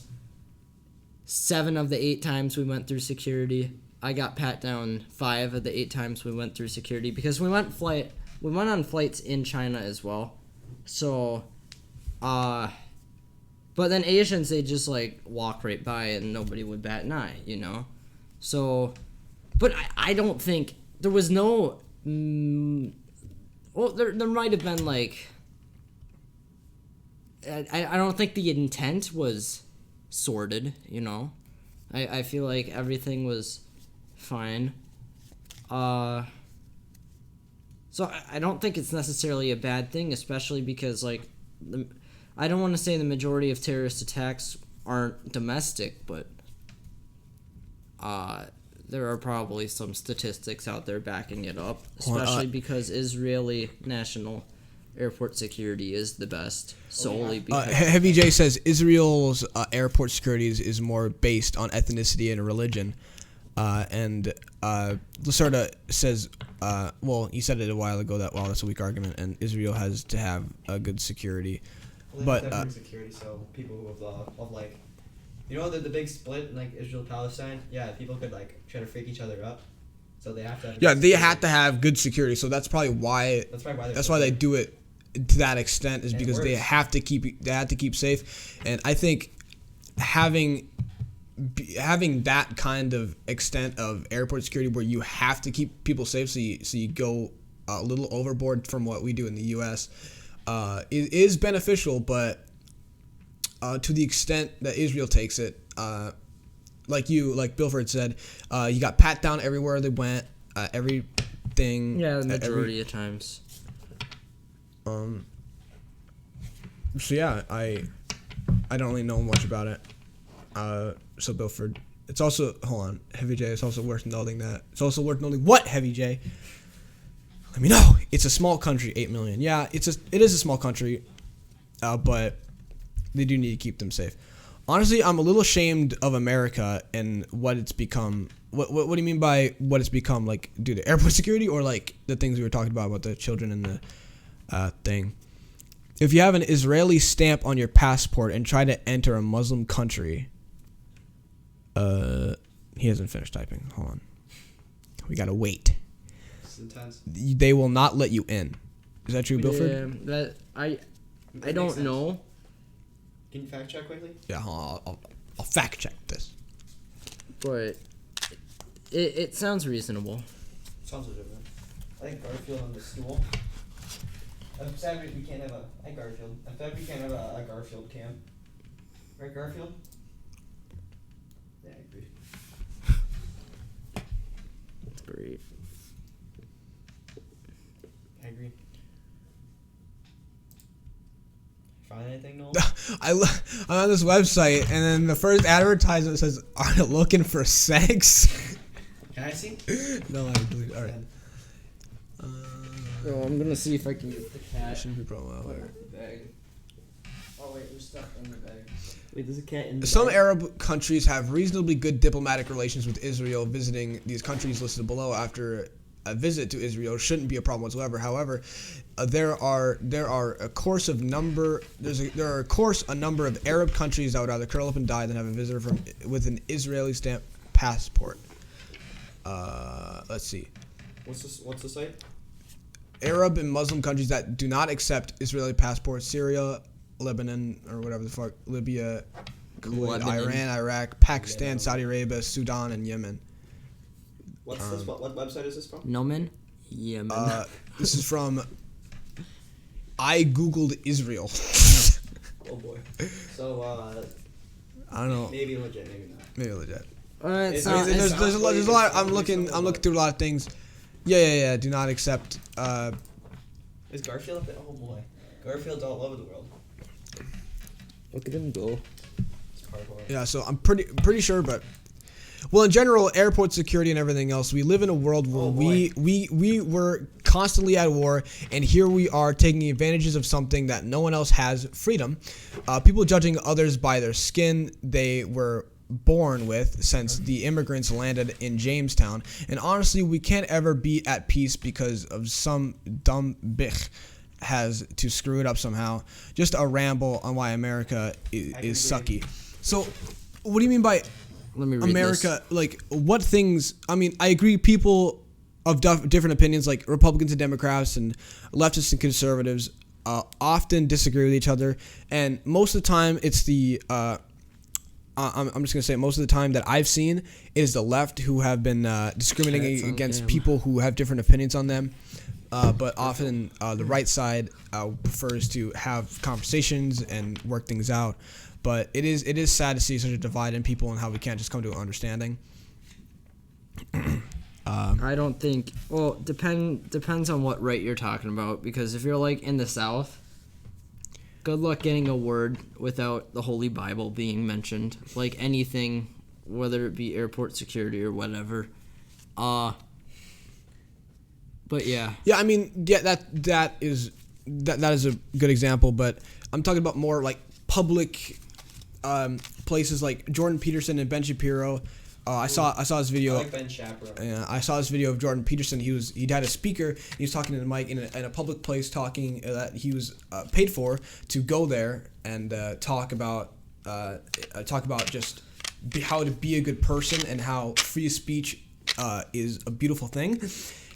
7 of the 8 times we went through security. I got pat down 5 of the 8 times we went through security because we went on flights in China as well. So but then Asians, they just like walk right by and nobody would bat an eye, you know. So but I don't think there was no well, there might have been like I don't think the intent was sordid, you know. I feel like everything was fine. So I don't think it's necessarily a bad thing, especially because like I don't want to say the majority of terrorist attacks aren't domestic, but there are probably some statistics out there backing it up, especially because Israeli national airport security is the best solely because Heavy J says Israel's airport security is more based on ethnicity and religion. And Lacerda says, well, you said it a while ago that, well, that's a weak argument, and Israel has to have a good security. Well, But, they have security, so people who have like, you know, the big split in like Israel Palestine. Yeah, people could like try to freak each other up, so they have to. Have Yeah, good they security. have to have good security, so that's probably why. That's probably why. That's why they do it to that extent, is And it because they works. have to keep safe, and I think having that kind of extent of airport security where you have to keep people safe, so you go a little overboard from what we do in the U.S. Is beneficial, but to the extent that Israel takes it, like Bilford said, you got pat down everywhere they went, everything. yeah, the majority of times. So yeah, I don't really know much about it. So Bilford, it's also, hold on, Heavy J, it's also worth noting that. It's also worth noting what, Heavy J? Let me know. It's a small country, 8 million. Yeah, it is a small country, but they do need to keep them safe. Honestly, I'm a little ashamed of America and what it's become. What do you mean by what it's become? Like, due to airport security, or like the things we were talking about the children and the thing? If you have an Israeli stamp on your passport and try to enter a Muslim country, he hasn't finished typing. Hold on. We gotta wait. It's intense. They will not let you in. Is that true, Bilford? Yeah, that I That don't makes sense. know. Can you fact check quickly? Yeah, hold on, I'll fact check this. But it sounds reasonable. Sounds legit, man. I think Garfield on the stool. I'm sad we can't have a Garfield. I'm sad we can't have a Garfield cam. Right, Garfield? Yeah, I agree. Great. I agree. Find anything, Noel? I'm on this website, and then the first advertisement says, "Are you looking for sex?" Can I see? No, I believe. All right. So I'm gonna see if I can get the cat. Shouldn't be a problem. Bag. Oh wait, there's stuff in the bag. Wait, there's a cat in the Some bag. Arab countries have reasonably good diplomatic relations with Israel. Visiting these countries listed below after a visit to Israel shouldn't be a problem whatsoever. However, there are a course a number of Arab countries that would rather curl up and die than have a visitor with an Israeli stamp passport. Let's see. What's the site? Arab and Muslim countries that do not accept Israeli passports: Syria, Lebanon, or whatever the fuck, Libya, Kuwait, Lebanon. Iran, Iraq, Pakistan, Saudi Arabia, Sudan, and Yemen. What's this? What website is this from? Nomen? Yemen. This is from I googled Israel. Oh boy. So I don't know. maybe legit, maybe not. Maybe legit. It's I not, mean, it's, There's a lot. I'm looking through a lot of things. Yeah. Do not accept. Is Garfield up there? Oh boy. Garfield's all over the world. look at him go. It's cardboard. Yeah. So I'm pretty sure, but. Well, in general, airport security and everything else, we live in a world where we were constantly at war, and here we are taking advantages of something that no one else has, freedom. People judging others by their skin they were born with, since the immigrants landed in Jamestown. And honestly, we can't ever be at peace because of some dumb bitch has to screw it up somehow. Just a ramble on why America is sucky. So, what do you mean by... Let me read America, like, what things? I mean, I agree. People of different opinions, like Republicans and Democrats, and leftists and conservatives, often disagree with each other. And most of the time, it's the I'm just gonna say most of the time that I've seen is the left who have been discriminating against people who have different opinions on them. But often the right side prefers to have conversations and work things out. But it is sad to see such a divide in people and how we can't just come to an understanding. I don't think. Well, depends on what right you're talking about. Because if you're like in the South, good luck getting a word without the Holy Bible being mentioned. Like anything, whether it be airport security or whatever. But yeah. Yeah, I mean, yeah, that is a good example. But I'm talking about more like public. Places like Jordan Peterson and Ben Shapiro. I saw his video. I like Ben Shapiro. Yeah, I saw his video of Jordan Peterson. He had a speaker. He was talking to the mic in a public place, talking that he was paid for to go there and talk about just how to be a good person and how free speech is a beautiful thing.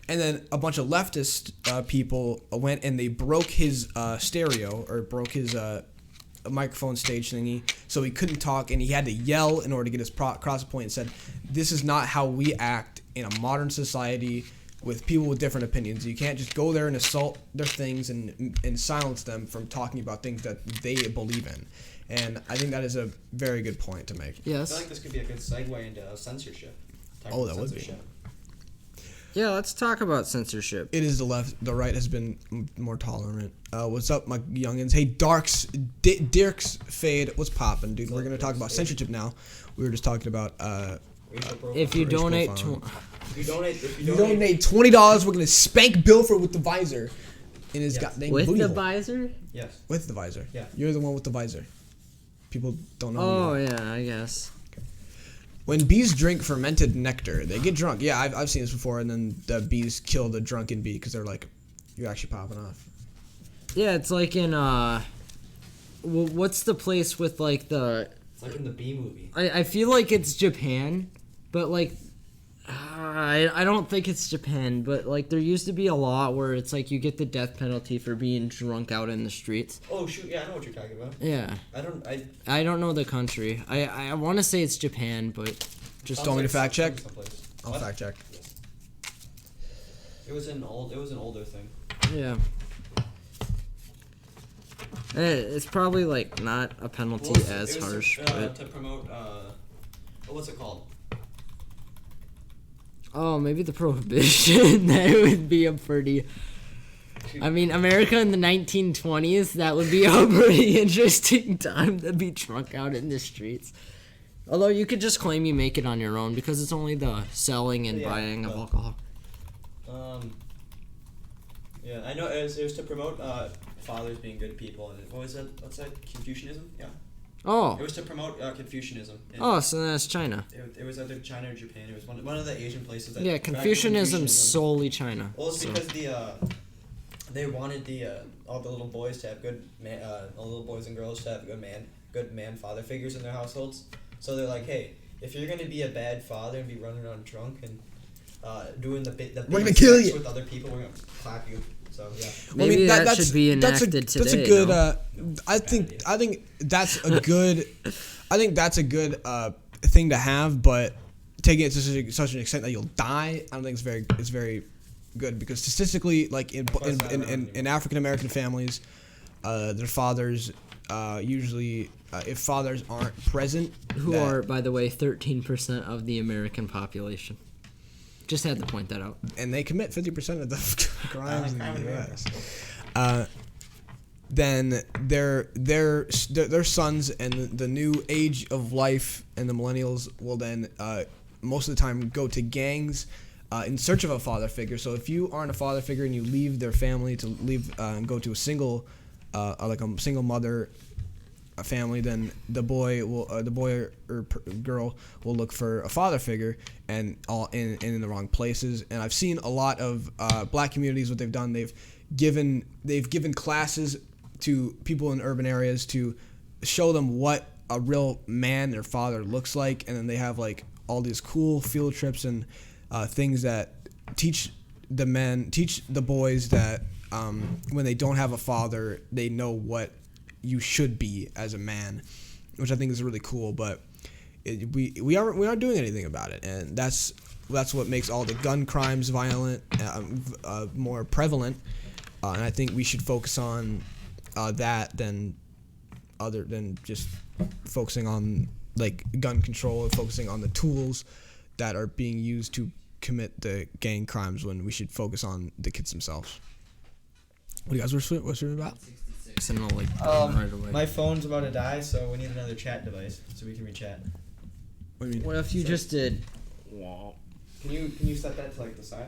And then a bunch of leftist people went and they broke his stereo or broke his a microphone stage thingy, so he couldn't talk, and he had to yell in order to get his across the point, and said, "This is not how we act in a modern society with people with different opinions. You can't just go there and assault their things and silence them from talking about things that they believe in." And I think that is a very good point to make. I Yes. feel like this could be a good segue into censorship. Oh, that would be. Yeah, let's talk about censorship. It is the left. The right has been more tolerant. What's up, my youngins? Hey, Dirk's Fade. What's poppin', dude? We're gonna talk about censorship now. We were just talking about If you donate, If you donate donate $20, we're gonna spank Bilford with the visor in his goddamn with booty the hole. visor. yes. With the visor. Yeah. You're the one with the visor. People don't know. Oh you. yeah, I guess. When bees drink fermented nectar, they get drunk. Yeah, I've seen this before, and then the bees kill the drunken bee because they're like, you're actually popping off. Yeah, it's like in what's the place with like the? It's like in the Bee Movie. I feel like it's Japan, but like, I don't think it's Japan, but like there used to be a law where it's like you get the death penalty for being drunk out in the streets. Oh shoot! Yeah, I know what you're talking about. Yeah. I don't know the country. I want to say it's Japan, but just Want me to fact check? Someplace. I'll What? fact check. It was an older thing. yeah. It's probably like not a penalty Well, as it was harsh, but to promote what's it called? oh, maybe the prohibition. That would be a pretty. I mean, America in the 1920s. That would be a pretty interesting time to be drunk out in the streets. Although you could just claim you make it on your own because it's only the selling and Yeah, buying of but- alcohol. Yeah, I know it was to promote fathers being good people, and what was that? What's that? Confucianism? Yeah. It Oh, was to promote Confucianism. And oh, so that's China. It was either China or Japan. It was one of the Asian places that. Yeah, Confucianism's solely China. Well, it's so. because they wanted all the little boys to have good all the little boys and girls to have good man father figures in their households. So they're like, hey, if you're gonna be a bad father and be running around drunk and doing the We're gonna big kill sex you with other people, we're gonna clap you. So yeah. Maybe that should be enacted that's today. a good. no? I think that's a good. I think that's a good thing to have, but taking it to such an extent that you'll die, I don't think it's very good because statistically, like in African American families, their fathers usually, if fathers aren't present, Who are, by the way, 13% of the American population. Just had to point that out. and they commit 50% of the crimes in the U.S. Then their sons and the new age of life and the millennials will then most of the time go to gangs in search of a father figure. So if you aren't a father figure and you leave their family to leave and go to a single single mother family, then the boy or girl will look for a father figure and all in the wrong places. And I've seen a lot of black communities, what they've done, they've given classes to people in urban areas to show them what a real man, their father, looks like, and then they have like all these cool field trips and things that teach the boys that when they don't have a father, they know what you should be as a man, which I think is really cool. But we aren't doing anything about it, and that's what makes all the gun crimes violent, more prevalent. And I think we should focus on that than just focusing on like gun control and focusing on the tools that are being used to commit the gang crimes, when we should focus on the kids themselves. What do you guys what's it about? And I'll, like, right away. My phone's about to die, so we need another chat device so we can rechat. What do you mean? What if you just did? Can you set that to like the side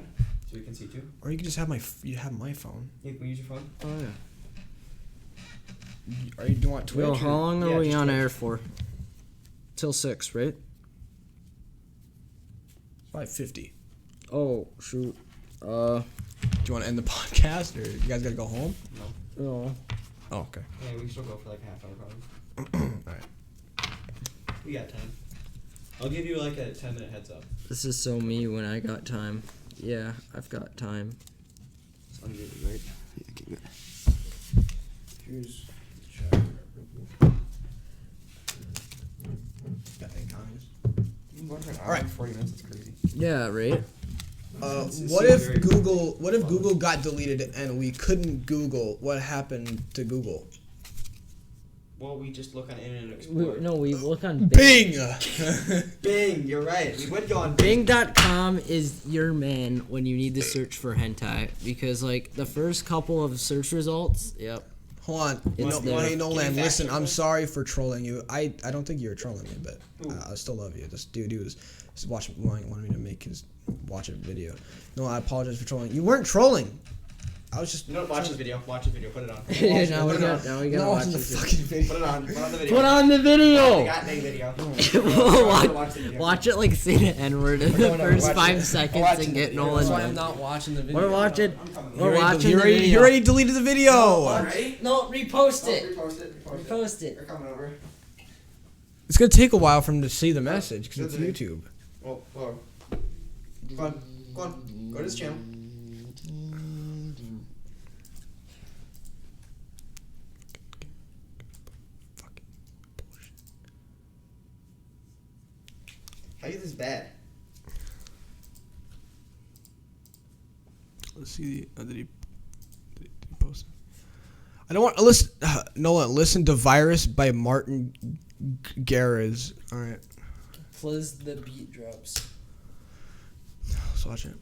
so we can see too? Or you can just have my phone. Yeah, can we use your phone? Oh yeah. Or you want Twitch? Yo, how long Yeah, are we just on Twitch. air for? Till 6, right? 5:50. Oh shoot. Do you want to end the podcast, or you guys gotta go home? Oh. Oh, okay. Yeah, we can still go for like a half hour probably. All right. We got time. I'll give you like a 10-minute heads up. This is so me when I got time. Yeah, I've got time. It's unmuted, right? Yeah, okay, good. Here's the chat. Got any comments? You've been going for an hour Alright. and 40 minutes. That's crazy. Yeah, right. What if Google got deleted and we couldn't Google what happened to Google? Well, we just look on Internet Explorer. We look on Bing. Bing. Bing, you're right. We would go on Bing. Bing.com is your man when you need to search for hentai, because like the first couple of search results, yep. Hold on. It's there. Hey, Nolan, Give me listen, facts, I'm bro. sorry for trolling you. I don't think you were trolling me, but I still love you. This dude was wanted me to make his watch a video. No, I apologize for trolling. You weren't trolling. I was just. No, watch this video. Watch the video. Put it on. Yeah, now we gotta watch the this. fucking video. Put it on. Put on the video. Put on the video. I got the video. watch, watch it like say the N-word in the going over, first watch 5 it. seconds Watching and the get video. Nolan. That's why done. not watching the We're watching. We're You watching the video. you already deleted the video. No, repost it. Repost it. Repost it. They're coming over. It's gonna take a while for him to see the message because it's YouTube. Oh, whoa. Go on. Go on. Go to this channel. How is this bad? Let's see. Did he post it? I don't want to listen. Nolan, listen to "Virus" by Martin Garrix. All right, Fliz the beat drops. let's watch it.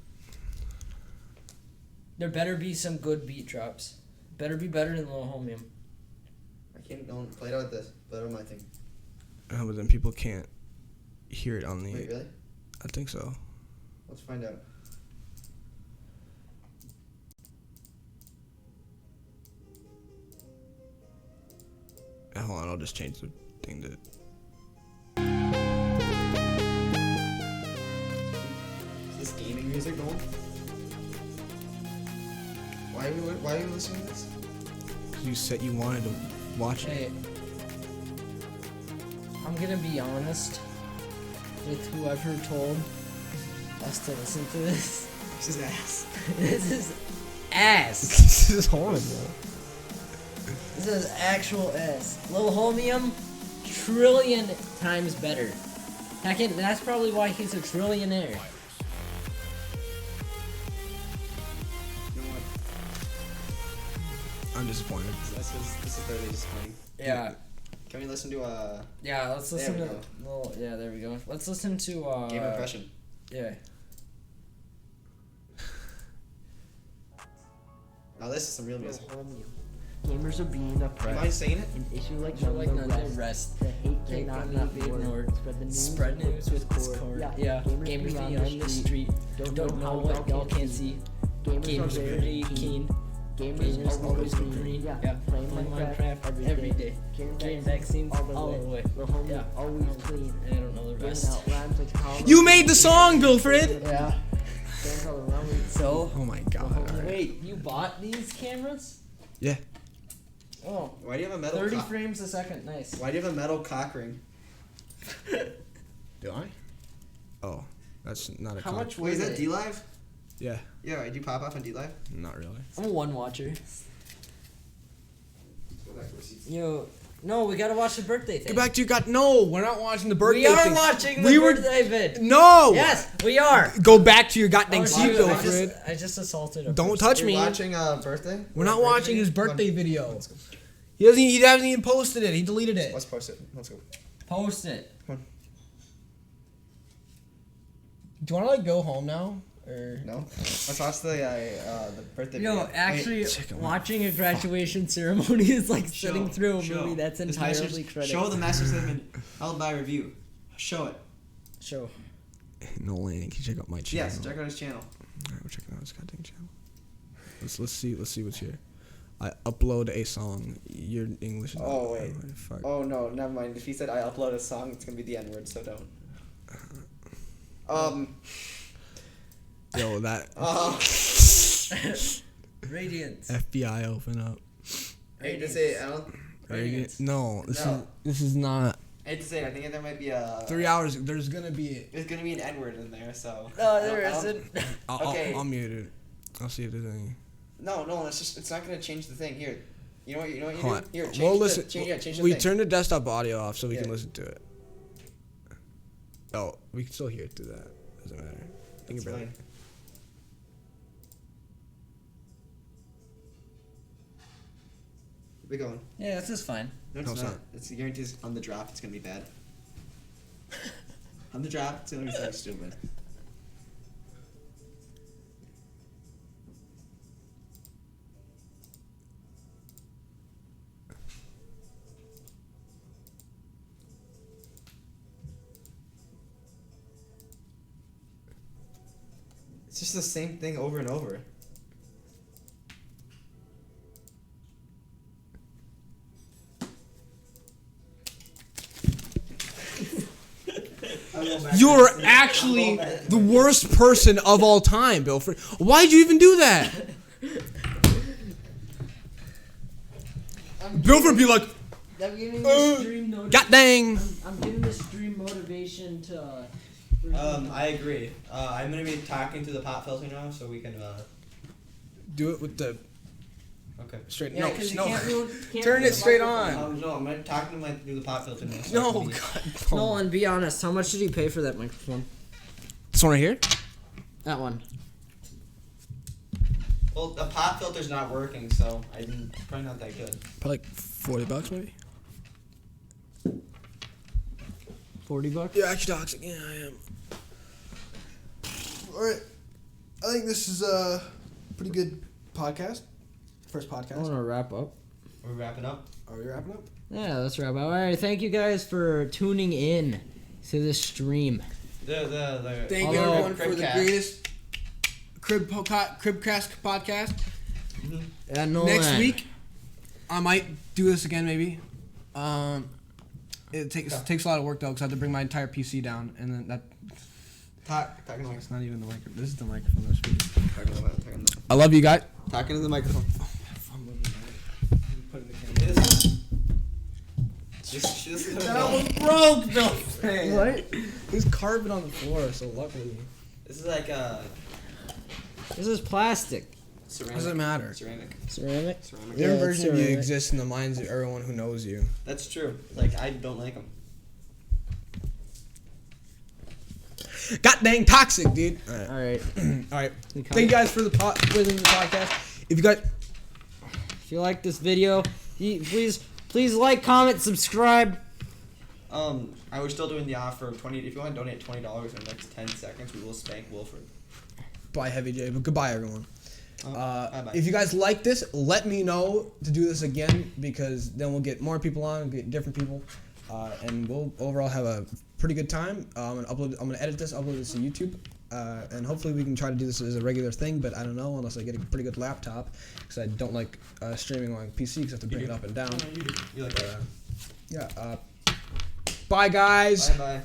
There better be some good beat drops. Better be better than Lil Homium. I can't. Don't play it out with this. Play it on my thing. But then people can't hear it on the. Wait, really? I think so. Let's find out. Hold on, I'll just change the thing to. Is this gaming music, Noel? Why are you listening to this? You said you wanted to watch it. Hey, I'm gonna be honest with whoever told us to listen to this. This is ass. This is ass. This is horrible. This is actual ass. Lil Homium, trillion times better. Heck, that's probably why he's a trillionaire. I'm disappointed. This is thoroughly disappointing. Yeah. Can we listen to Yeah, let's listen There to. we Well, yeah, there we go. Let's listen to. game impression? Yeah. Now this is some real music. Gamers are being You oppressed. mind saying it? An issue like Feel like none none of the rest. The hate Hate cannot be be ignored. ignored. Spread the news with discord. Yeah. Gamers be on the street. Don't know what y'all can't see. Gamers are pretty keen. Gamers always green. Yeah. Playing Minecraft every day. Getting vaccines all the way. Yeah. Always clean. I don't know the rest. You made the song, Bilfred. Yeah. So. Oh my god. alright. Wait, you bought these cameras? Yeah. Oh. Why do you have a metal? 30 frames a second. Nice. Why do you have a metal cock ring? Do I? Oh, that's not a. How con- much Wait, is was that it? D Live? Yeah, Yeah, did you pop off on D Live? not really. I'm a one watcher. Go back to receipts. Yo, no, we gotta watch the birthday thing. Get back to your No, we're not watching the birthday We are thing. watching the We were- birthday vid. No. Yes, we are. Go back to your goddamn Oh, seat, shoot, Bilfred. I just assaulted a Don't person. touch You're me. watching birthday? We're not watching his birthday Come video. He hasn't even posted it. He deleted on. it. Let's post it. Let's go. Post it. Do you want to like go home now, or No. Let's watch the birthday. Yo, video. actually, check 'em out. watching a graduation ceremony is like Show, sitting through a show. movie that's This entirely message- credit. Show the message that has been held by review. Show it. Show. Nolan? Can you check out my channel? Yes, check out his channel. Alright, we're checking out his goddamn channel. Let's see what's here. I upload a song. Your English. Is Oh, wait. Fuck. Oh no, never mind. If he said I upload a song, it's gonna be the N word, so don't. Yo, that Radiance. FBI open up. I hate to say it, I don't. Radiance. No, No. this is not. I hate to say it, I think there might be a. 3 hours. There's gonna be. There's gonna be an N word in there, so. No, there I don't- isn't. Okay. I'll mute it. I'll see if there's any. No, it's not gonna change the thing. Here, you know what you Hold on. do? Here, change We'll the, listen. change the We thing. turn the desktop audio off so we Yeah. can listen to it. Oh, we can still hear it through that. Doesn't matter. That's fine. We going? Yeah, this is fine. No, No, it's it's not. not. It's guarantees on the draft. It's gonna be bad. On the draft, it's gonna be so stupid. It's just the same thing over and over. You're actually the worst person of all time, Bilfred. Why'd you even do that? Bilfred be like, I'm giving the stream God dang. I'm giving the stream motivation to. I agree. I'm gonna be talking to the pop filter now, so we can. Do it with the Okay. straight. Yeah, no, because no. you can't ruin. Can't Turn ruin it the straight microphone. on. No, I'm gonna talk to my through the pop filter now. so No, I can be- God. Nolan, be honest. How much did you pay for that microphone? This one right here? That one. Well, the pop filter's not working, so I didn't. Probably not that good. Probably like $40 maybe. $40. You're actually toxic. Yeah, I am. Alright. I think this is a pretty good podcast. First I podcast. want to wrap up. We're wrapping up. Are we wrapping up? Yeah, let's wrap up. All right, thank you guys for tuning in to this stream. The Thank you Although- everyone for the Cribcast. greatest Cribcast podcast. Yeah, Nolan. Next week, I might do this again maybe. It takes a lot of work though because I have to bring my entire PC down and then that. talking to It's not even the microphone. This is the microphone I'm speaking. talking I love you guys. to the microphone. That was broke, Bill. What? There's carpet on the floor, so luckily. This is like This is plastic. ceramic. Doesn't matter. Ceramic. Ceramic. Ceramic. Yeah, Your it's version of you ceramic. exists in the minds of everyone who knows you. That's true. Like I don't like them. God dang toxic, dude. All right. All right. All right. Thank you guys for the podcast. If you guys If you like this video, please like, comment, subscribe. We're still doing the offer of 20. If you want to donate $20 in the next 10 seconds, we will spank Wilfred. Bye, Heavy J. But goodbye, everyone. Bye-bye. If you guys like this, let me know to do this again, because then we'll get more people on, get different people, and we'll overall have a pretty good time. I'm gonna edit this, upload this to YouTube, and hopefully we can try to do this as a regular thing. But I don't know, unless I get a pretty good laptop, because I don't like streaming on PC because I have to bring it up and down. You like that? Yeah. Bye, guys. Bye.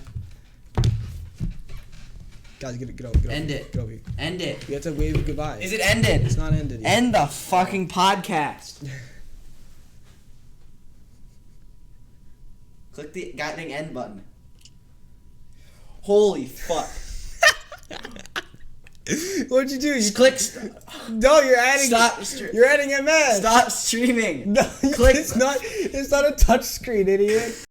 Guys, get over. End it. Get over here. End it. You have to wave goodbye. Is it ended? It's not ended yet. End the fucking podcast. Click the goddamn end button. Holy fuck. What'd you do? You Click. No, you're adding. Stop. You're adding MS. Stop streaming. No, Click. It's not a touch screen, idiot.